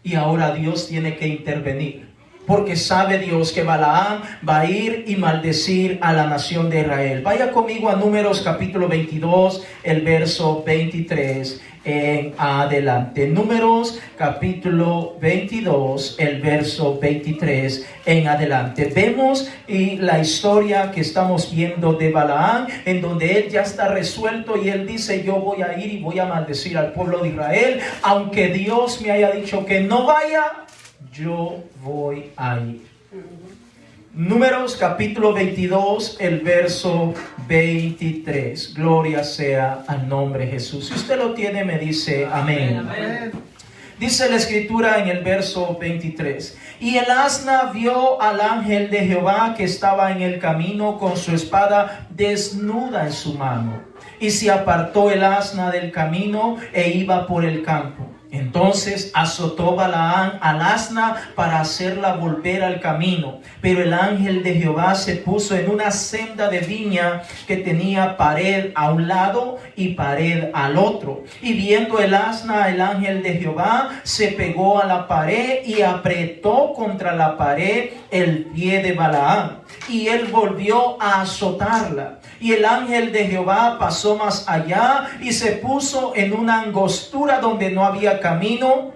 Y ahora Dios tiene que intervenir, porque sabe Dios que Balaam va a ir y maldecir a la nación de Israel. Vaya conmigo a Números capítulo 22, el verso 23 en adelante. Números capítulo 22, el verso 23 en adelante. Vemos la historia que estamos viendo de Balaam, en donde él ya está resuelto y él dice: yo voy a ir y voy a maldecir al pueblo de Israel, aunque Dios me haya dicho que no vaya, yo voy a ir. Números capítulo 22, el verso 23. Gloria sea al nombre de Jesús. Si usted lo tiene, me dice amén. Amén. Dice la escritura en el verso 23: y el asna vio al ángel de Jehová que estaba en el camino con su espada desnuda en su mano. Y se apartó el asna del camino e iba por el campo. Entonces azotó Balaam al asna para hacerla volver al camino. Pero el ángel de Jehová se puso en una senda de viña que tenía pared a un lado y pared al otro. Y viendo el asna, el ángel de Jehová se pegó a la pared y apretó contra la pared el pie de Balaam. Y él volvió a azotarla. Y el ángel de Jehová pasó más allá y se puso en una angostura donde no había camino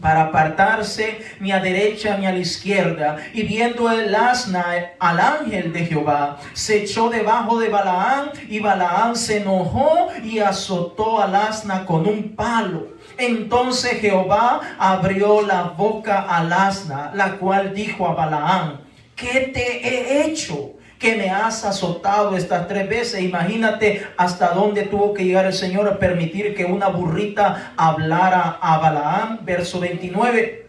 para apartarse ni a derecha ni a la izquierda. Y viendo el asna al ángel de Jehová, se echó debajo de Balaam, y Balaam se enojó y azotó al asna con un palo. Entonces Jehová abrió la boca al asna, la cual dijo a Balaam: ¿qué te he hecho, que me has azotado estas 3 veces? Imagínate hasta dónde tuvo que llegar el Señor a permitir que una burrita hablara a Balaam. Verso 29.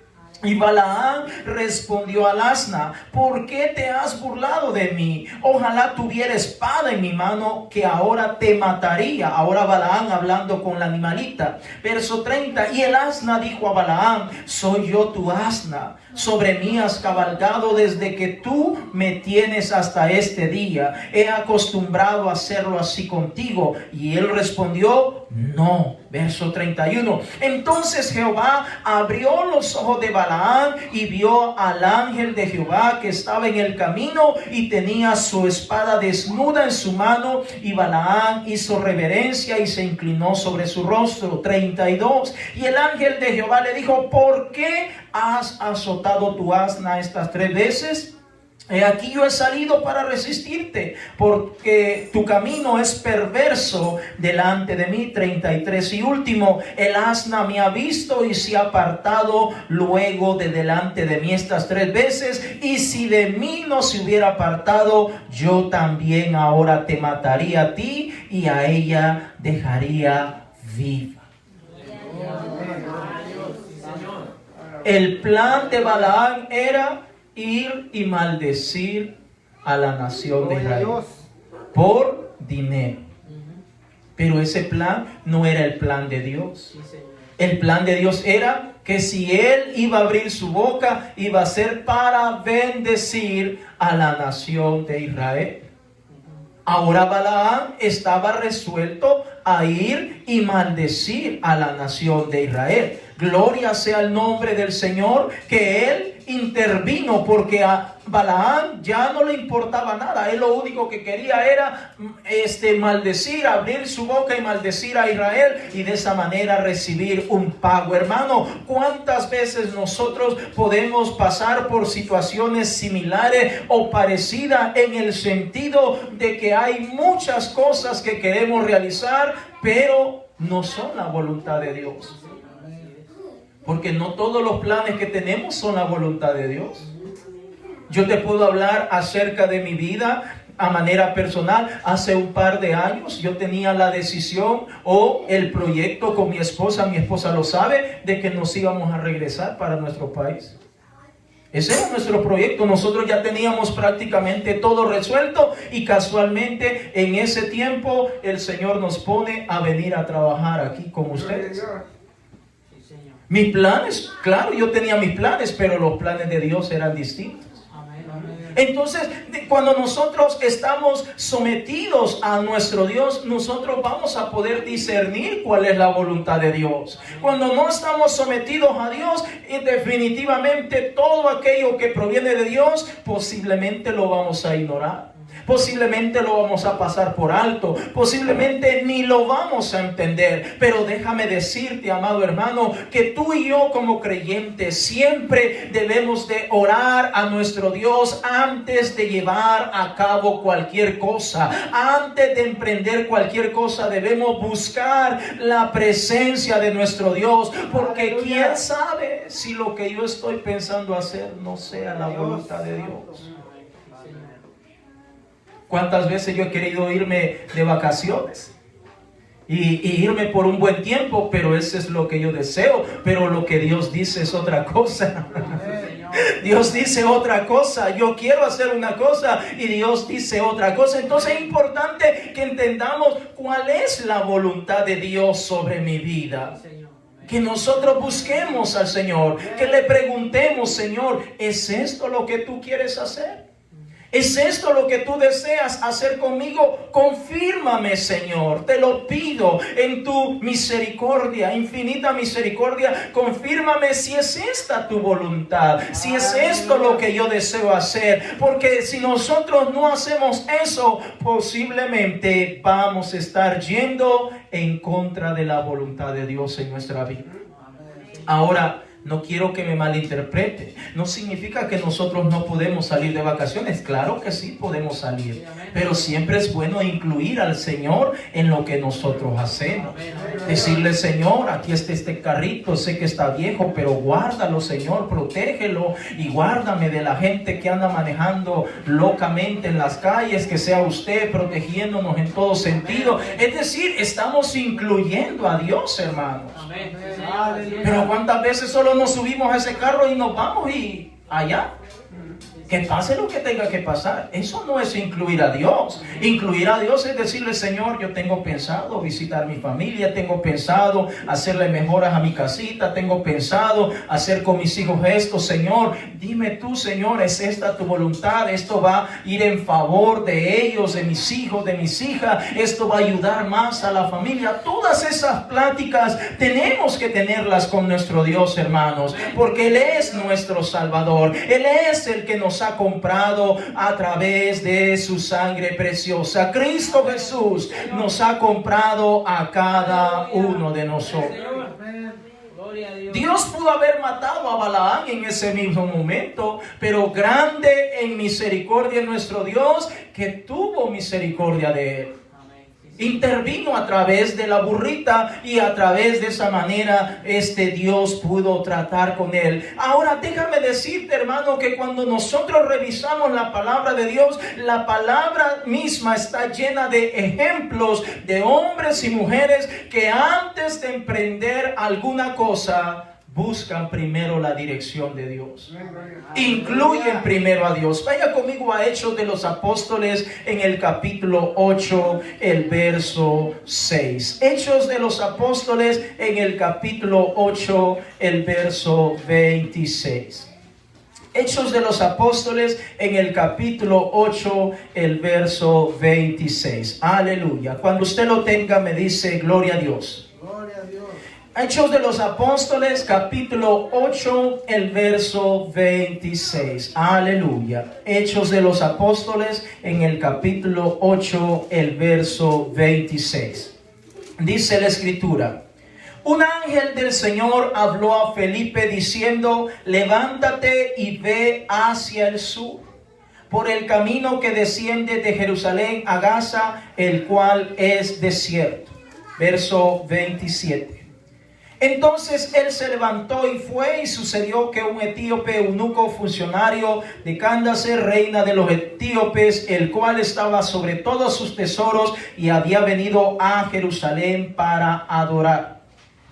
Y Balaam respondió al asna: ¿por qué te has burlado de mí? Ojalá tuviera espada en mi mano, que ahora te mataría. Ahora Balaam hablando con la animalita. Verso 30. Y el asna dijo a Balaam: soy yo tu asna, sobre mí has cabalgado desde que tú me tienes hasta este día. He acostumbrado a hacerlo así contigo. Y él respondió: no. Verso 31. Entonces Jehová abrió los ojos de Balaam y vio al ángel de Jehová que estaba en el camino y tenía su espada desnuda en su mano. Y Balaam hizo reverencia y se inclinó sobre su rostro. 32. Y el ángel de Jehová le dijo: ¿por qué has azotado tu asna estas 3 veces? He aquí yo he salido para resistirte, porque tu camino es perverso delante de mí. 33. Y último, el asna me ha visto y se ha apartado luego de delante de mí estas 3 veces. Y si de mí no se hubiera apartado, yo también ahora te mataría a ti y a ella dejaría viva. El plan de Balaam era ir y maldecir a la nación de Israel por dinero. Pero ese plan no era el plan de Dios. El plan de Dios era que si él iba a abrir su boca, iba a ser para bendecir a la nación de Israel. Ahora Balaam estaba resuelto a ir y maldecir a la nación de Israel. Gloria sea el nombre del Señor, que él intervino, porque a Balaam ya no le importaba nada. Él lo único que quería era maldecir, abrir su boca y maldecir a Israel, y de esa manera recibir un pago. Hermano, ¿cuántas veces nosotros podemos pasar por situaciones similares o parecidas, en el sentido de que hay muchas cosas que queremos realizar, pero no son la voluntad de Dios? Porque no todos los planes que tenemos son la voluntad de Dios. Yo te puedo hablar acerca de mi vida a manera personal. Hace un par de años yo tenía la decisión o el proyecto con mi esposa lo sabe, de que nos íbamos a regresar para nuestro país. Ese era nuestro proyecto. Nosotros ya teníamos prácticamente todo resuelto y casualmente en ese tiempo el Señor nos pone a venir a trabajar aquí con ustedes. Sí, Señor. Mis planes, claro, yo tenía mis planes, pero los planes de Dios eran distintos. Amén. Amén. Entonces, cuando nosotros estamos sometidos a nuestro Dios, nosotros vamos a poder discernir cuál es la voluntad de Dios. Cuando no estamos sometidos a Dios, definitivamente todo aquello que proviene de Dios, posiblemente lo vamos a ignorar. Posiblemente lo vamos a pasar por alto, posiblemente ni lo vamos a entender. Pero déjame decirte, amado hermano, que tú y yo como creyentes siempre debemos de orar a nuestro Dios antes de llevar a cabo cualquier cosa. Antes de emprender cualquier cosa debemos buscar la presencia de nuestro Dios, porque quién sabe si lo que yo estoy pensando hacer no sea la voluntad de Dios. ¿Cuántas veces yo he querido irme de vacaciones? Y irme por un buen tiempo, pero eso es lo que yo deseo. Pero lo que Dios dice es otra cosa. Dios dice otra cosa. Yo quiero hacer una cosa y Dios dice otra cosa. Entonces es importante que entendamos cuál es la voluntad de Dios sobre mi vida. Que nosotros busquemos al Señor, que le preguntemos: Señor, ¿es esto lo que tú quieres hacer? ¿Es esto lo que tú deseas hacer conmigo? Confírmame, Señor. Te lo pido en tu misericordia, infinita misericordia. Confírmame si es esta tu voluntad, si es esto lo que yo deseo hacer. Porque si nosotros no hacemos eso, posiblemente vamos a estar yendo en contra de la voluntad de Dios en nuestra vida. Ahora, no quiero que me malinterprete. No significa que nosotros no podemos salir de vacaciones. Claro que sí podemos salir. Pero siempre es bueno incluir al Señor en lo que nosotros hacemos. Decirle: Señor, aquí está este carrito. Sé que está viejo, pero guárdalo, Señor. Protégelo y guárdame de la gente que anda manejando locamente en las calles. Que sea usted protegiéndonos en todo sentido. Es decir, estamos incluyendo a Dios, hermanos. Pero ¿cuántas veces solo nos subimos a ese carro y nos vamos y allá? Que pase lo que tenga que pasar. Eso no es incluir a Dios. Incluir a Dios es decirle: Señor, yo tengo pensado visitar mi familia, tengo pensado hacerle mejoras a mi casita, tengo pensado hacer con mis hijos esto. Señor, dime tú, Señor, ¿es esta tu voluntad? Esto va a ir en favor de ellos, de mis hijos, de mis hijas. Esto va a ayudar más a la familia. Todas esas pláticas tenemos que tenerlas con nuestro Dios, hermanos, porque Él es nuestro Salvador. Él es el que nos ha comprado a través de su sangre preciosa. Cristo Jesús nos ha comprado a cada uno de nosotros. Dios pudo haber matado a Balaam en ese mismo momento, pero grande en misericordia es nuestro Dios, que tuvo misericordia de él. Intervino a través de la burrita y a través de esa manera Dios pudo tratar con él. Ahora déjame decirte, hermano, que cuando nosotros revisamos la palabra de Dios, la palabra misma está llena de ejemplos de hombres y mujeres que antes de emprender alguna cosa buscan primero la dirección de Dios. Incluyen primero a Dios. Vaya conmigo a Hechos de los Apóstoles en el capítulo 8, el verso 6. Hechos de los Apóstoles en el capítulo 8, el verso 26. Hechos de los Apóstoles en el capítulo 8, el verso 26. Aleluya. Cuando usted lo tenga, me dice: gloria a Dios. Gloria a Dios. Hechos de los Apóstoles, capítulo 8, el verso 26. Aleluya. Hechos de los Apóstoles en el capítulo 8, el verso 26. Dice la Escritura: un ángel del Señor habló a Felipe diciendo: levántate y ve hacia el sur, por el camino que desciende de Jerusalén a Gaza, el cual es desierto. Verso 27. Entonces él se levantó y fue, y sucedió que un etíope, eunuco, funcionario de Candace, reina de los etíopes, el cual estaba sobre todos sus tesoros y había venido a Jerusalén para adorar.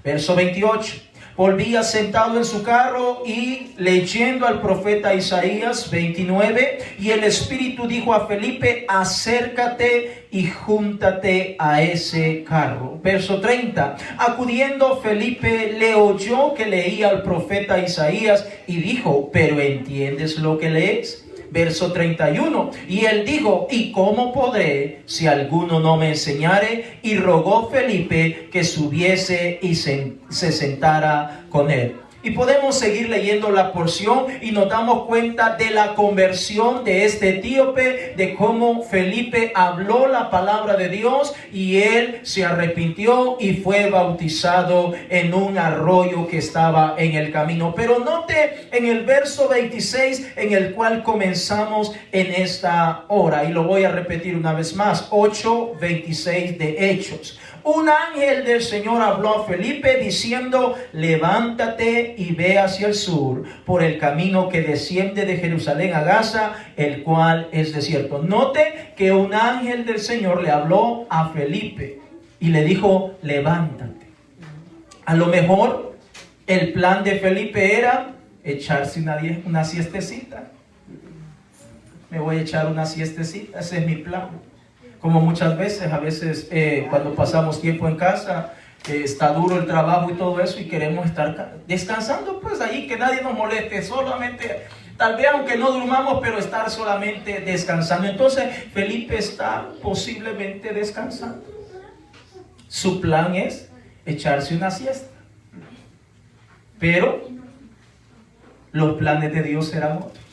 Verso 28. Volvía sentado en su carro y leyendo al profeta Isaías 29, y el Espíritu dijo a Felipe: acércate y júntate a ese carro. Verso 30. Acudiendo Felipe le oyó que leía al profeta Isaías y dijo: ¿pero entiendes lo que lees? Verso 31. Y él dijo: ¿y cómo podré si alguno no me enseñare? Y rogó Felipe que subiese y se sentara con él. Y podemos seguir leyendo la porción y nos damos cuenta de la conversión de este etíope, de cómo Felipe habló la palabra de Dios y él se arrepintió y fue bautizado en un arroyo que estaba en el camino. Pero note en el verso 26 en el cual comenzamos en esta hora, y lo voy a repetir una vez más, 8:26 de Hechos. Un ángel del Señor habló a Felipe diciendo: levántate y ve hacia el sur por el camino que desciende de Jerusalén a Gaza, el cual es desierto. Note que un ángel del Señor le habló a Felipe y le dijo: levántate. A lo mejor el plan de Felipe era echarse una siestecita. Me voy a echar una siestecita, ese es mi plan. Como muchas veces, cuando pasamos tiempo en casa, está duro el trabajo y todo eso, y queremos estar descansando, pues ahí, que nadie nos moleste, solamente, tal vez aunque no durmamos, pero estar solamente descansando. Entonces Felipe está posiblemente descansando. Su plan es echarse una siesta, pero los planes de Dios eran otros.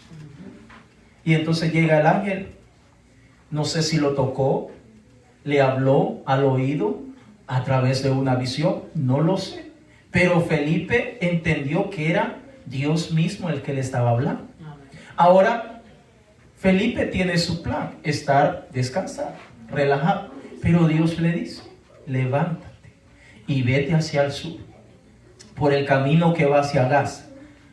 Y entonces llega el ángel. No sé si lo tocó, le habló al oído a través de una visión, no lo sé. Pero Felipe entendió que era Dios mismo el que le estaba hablando. Ahora, Felipe tiene su plan, estar descansado, relajado. Pero Dios le dice: levántate y vete hacia el sur, por el camino que va hacia Gaza.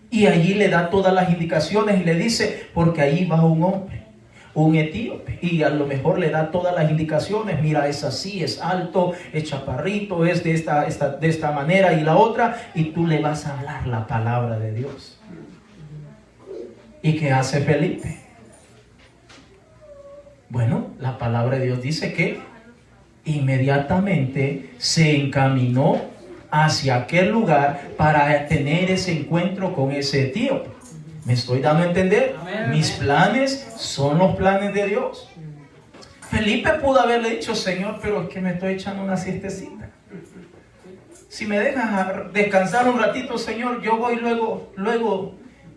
Y allí le da todas las indicaciones y le dice: porque allí va un hombre, un etíope, y a lo mejor le da todas las indicaciones. Mira, es así, es alto, es chaparrito, es de esta manera y la otra, y tú le vas a hablar la palabra de Dios. ¿Y qué hace Felipe? Bueno, la palabra de Dios dice que inmediatamente se encaminó hacia aquel lugar para tener ese encuentro con ese etíope. ¿Me estoy dando a entender? Amén. Mis planes son los planes de Dios. Felipe pudo haberle dicho: Señor, pero es que me estoy echando una siestecita. Si me dejas descansar un ratito, Señor, yo voy luego.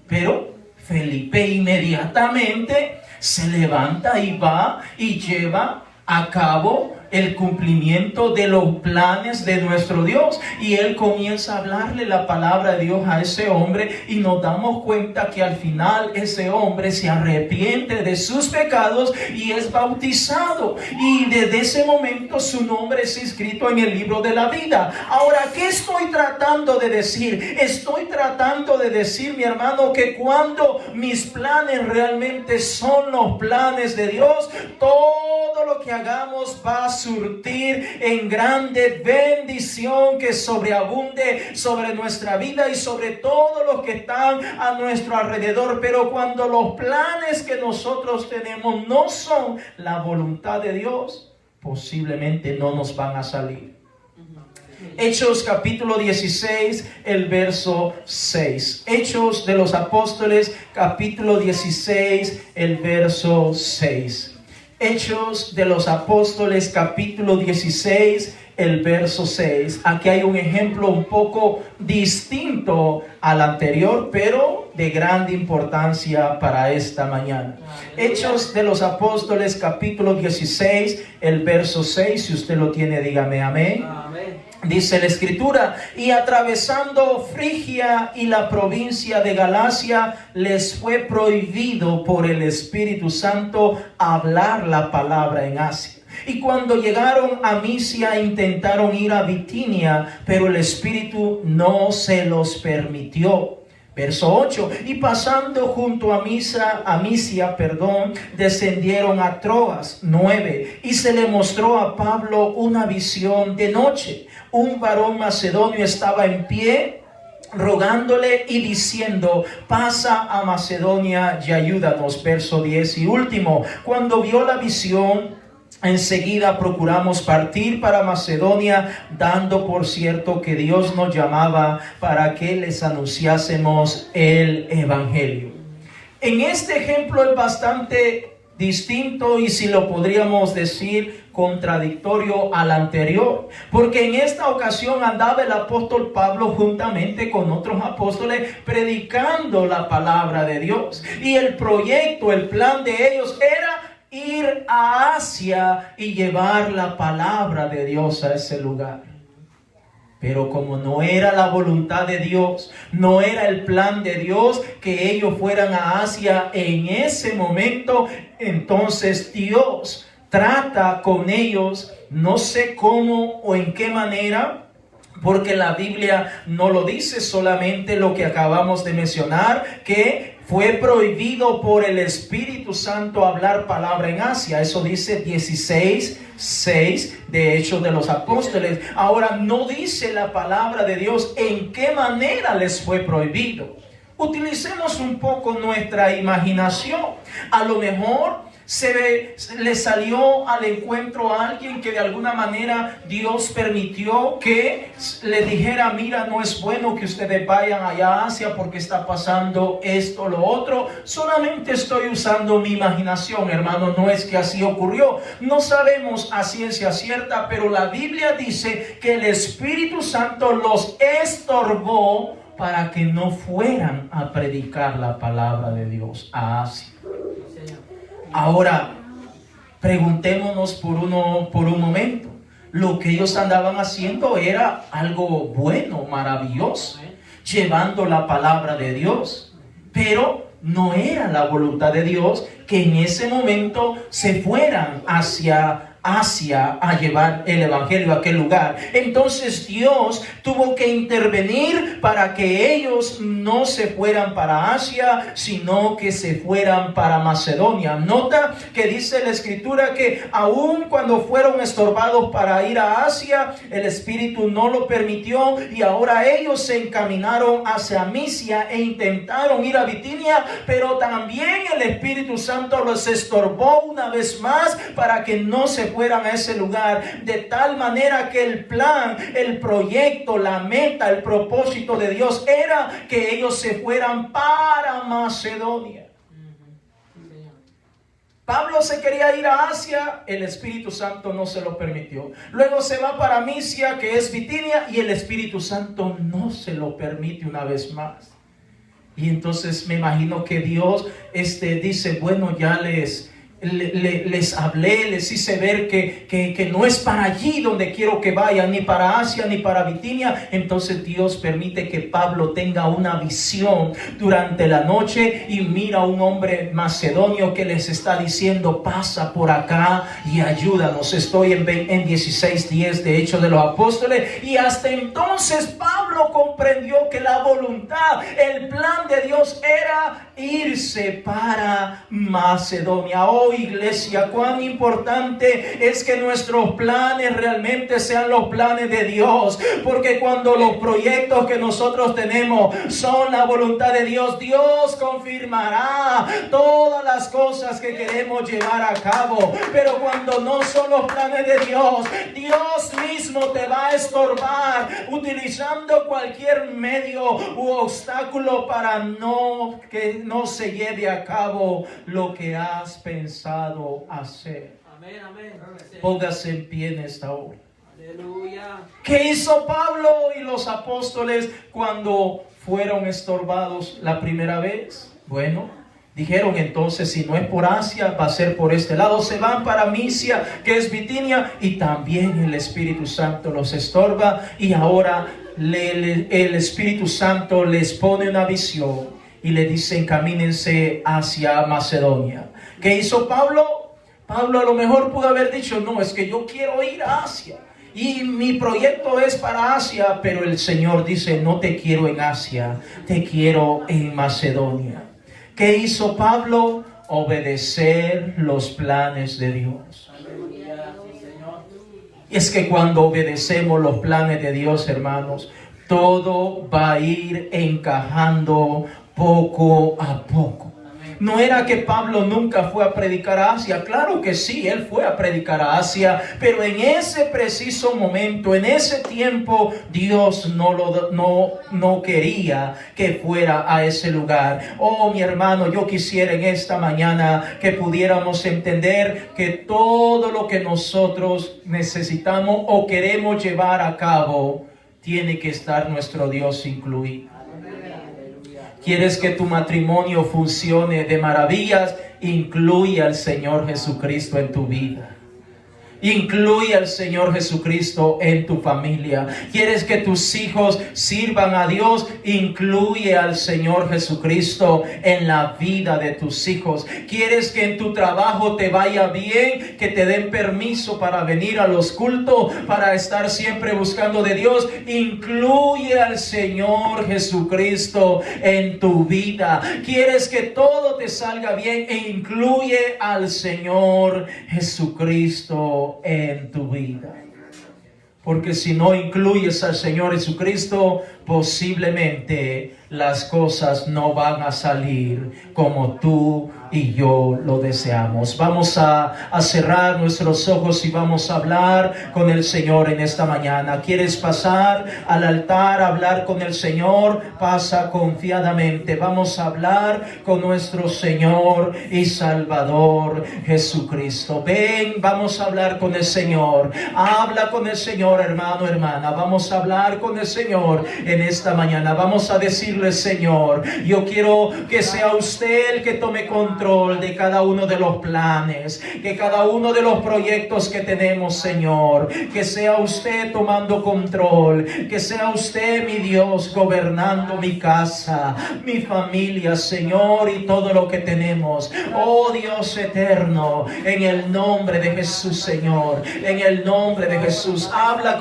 Pero Felipe inmediatamente se levanta y va y lleva a cabo el cumplimiento de los planes de nuestro Dios, y él comienza a hablarle la palabra de Dios a ese hombre, y nos damos cuenta que al final ese hombre se arrepiente de sus pecados y es bautizado, y desde ese momento su nombre es inscrito en el libro de la vida. Ahora, ¿qué estoy tratando de decir? Estoy tratando de decir, mi hermano, que cuando mis planes realmente son los planes de Dios, todo lo que hagamos va a surtir en grande bendición que sobreabunde sobre nuestra vida y sobre todos los que están a nuestro alrededor. Pero cuando los planes que nosotros tenemos no son la voluntad de Dios, posiblemente no nos van a salir. Hechos capítulo 16, el verso 6. Hechos de los Apóstoles capítulo 16, el verso 6. Hechos de los Apóstoles capítulo 16, el verso 6. Aquí hay un ejemplo un poco distinto al anterior, pero de grande importancia para esta mañana. Hechos de los Apóstoles capítulo 16, el verso 6. Si usted lo tiene, dígame amén. Amén. Dice la escritura, y atravesando Frigia y la provincia de Galacia, les fue prohibido por el Espíritu Santo hablar la palabra en Asia. Y cuando llegaron a Misia, intentaron ir a Bitinia, pero el Espíritu no se los permitió. Verso 8, y pasando junto a Misia, descendieron a Troas. 9, y se le mostró a Pablo una visión de noche. Un varón macedonio estaba en pie, rogándole y diciendo, pasa a Macedonia y ayúdanos. Verso 10 y último, cuando vio la visión, enseguida procuramos partir para Macedonia, dando por cierto que Dios nos llamaba para que les anunciásemos el evangelio. En este ejemplo es bastante distinto y, si lo podríamos decir, contradictorio al anterior, porque en esta ocasión andaba el apóstol Pablo juntamente con otros apóstoles predicando la palabra de Dios, y el proyecto, el plan de ellos era ir a Asia y llevar la palabra de Dios a ese lugar. Pero como no era la voluntad de Dios, no era el plan de Dios que ellos fueran a Asia en ese momento, entonces Dios trata con ellos, no sé cómo o en qué manera, porque la Biblia no lo dice, solamente lo que acabamos de mencionar, que fue prohibido por el Espíritu Santo hablar palabra en Asia. Eso dice 16:6 de Hechos de los Apóstoles. Ahora no dice la palabra de Dios en qué manera les fue prohibido. Utilicemos un poco nuestra imaginación. A lo mejor le salió al encuentro a alguien que de alguna manera Dios permitió que le dijera, mira, no es bueno que ustedes vayan allá a Asia porque está pasando esto, lo otro. Solamente estoy usando mi imaginación, hermano, no es que así ocurrió. No sabemos a ciencia cierta, pero la Biblia dice que el Espíritu Santo los estorbó para que no fueran a predicar la palabra de Dios a Asia. Ahora, preguntémonos por un momento. Lo que ellos andaban haciendo era algo bueno, maravilloso, llevando la palabra de Dios. Pero no era la voluntad de Dios que en ese momento se fueran hacia Asia a llevar el evangelio a aquel lugar. Entonces Dios tuvo que intervenir para que ellos no se fueran para Asia, sino que se fueran para Macedonia. Nota que dice la escritura que aun cuando fueron estorbados para ir a Asia, el Espíritu no lo permitió, y ahora ellos se encaminaron hacia Misia e intentaron ir a Bitinia, pero también el Espíritu Santo los estorbó una vez más para que no se fueran a ese lugar, de tal manera que el plan, el proyecto, la meta, el propósito de Dios era que ellos se fueran para Macedonia. Pablo se quería ir a Asia, el Espíritu Santo no se lo permitió. Luego se va para Misia, que es Bitinia, y el Espíritu Santo no se lo permite una vez más. Y entonces me imagino que Dios dice, bueno, ya les hablé, les hice ver que no es para allí donde quiero que vayan, ni para Asia ni para Bitinia. Entonces Dios permite que Pablo tenga una visión durante la noche y mira a un hombre macedonio que les está diciendo, pasa por acá y ayúdanos. Estoy en 16:10 de Hechos de los Apóstoles, y hasta entonces Pablo comprendió que la voluntad, el plan de Dios era irse para Macedonia. Oh, iglesia, cuán importante es que nuestros planes realmente sean los planes de Dios, porque cuando los proyectos que nosotros tenemos son la voluntad de Dios, Dios confirmará todas las cosas que queremos llevar a cabo. Pero cuando no son los planes de Dios, Dios mismo te va a estorbar utilizando cualquier medio u obstáculo para que no se lleve a cabo lo que has pensado hacer. Amén, amén. Póngase en pie en esta hora. Aleluya. ¿Qué hizo Pablo y los apóstoles cuando fueron estorbados la primera vez? Bueno, Dijeron entonces, si no es por Asia, va a ser por este lado. Se van para Misia, que es Bitinia, y también el Espíritu Santo los estorba. Y ahora el Espíritu Santo les pone una visión y le dice, encamínense hacia Macedonia. ¿Qué hizo Pablo? Pablo a lo mejor pudo haber dicho, no, es que yo quiero ir a Asia. Y mi proyecto es para Asia, pero el Señor dice, no te quiero en Asia, te quiero en Macedonia. ¿Qué hizo Pablo? Obedecer los planes de Dios. Y es que cuando obedecemos los planes de Dios, hermanos, todo va a ir encajando poco a poco. No era que Pablo nunca fue a predicar a Asia. Claro que sí, él fue a predicar a Asia, pero en ese preciso momento, en ese tiempo, Dios no quería que fuera a ese lugar. Oh, mi hermano, yo quisiera en esta mañana que pudiéramos entender que todo lo que nosotros necesitamos o queremos llevar a cabo, tiene que estar nuestro Dios incluido. ¿Quieres que tu matrimonio funcione de maravillas? Incluye al Señor Jesucristo en tu vida. Incluye al Señor Jesucristo en tu familia. ¿Quieres que tus hijos sirvan a Dios? Incluye al Señor Jesucristo en la vida de tus hijos. ¿Quieres que en tu trabajo te vaya bien? Que te den permiso para venir a los cultos, para estar siempre buscando de Dios. Incluye al Señor Jesucristo en tu vida. ¿Quieres que todo te salga bien? E incluye al Señor Jesucristo en tu vida. Porque si no incluyes al Señor Jesucristo, posiblemente las cosas no van a salir como tú y yo lo deseamos. Vamos a cerrar nuestros ojos y vamos a hablar con el Señor en esta mañana. ¿Quieres pasar al altar a hablar con el Señor? Pasa confiadamente. Vamos a hablar con nuestro Señor y Salvador Jesucristo. Ven, vamos a hablar con el Señor. Habla con el Señor, hermano, hermana. Vamos a hablar con el Señor en esta mañana. Vamos a decirle, Señor, yo quiero que sea usted el que tome control de cada uno de los planes, que cada uno de los proyectos que tenemos, Señor, que sea usted tomando control, que sea usted, mi Dios, gobernando mi casa, mi familia, Señor, y todo lo que tenemos. Oh Dios eterno, en el nombre de Jesús, Señor, en el nombre de Jesús, habla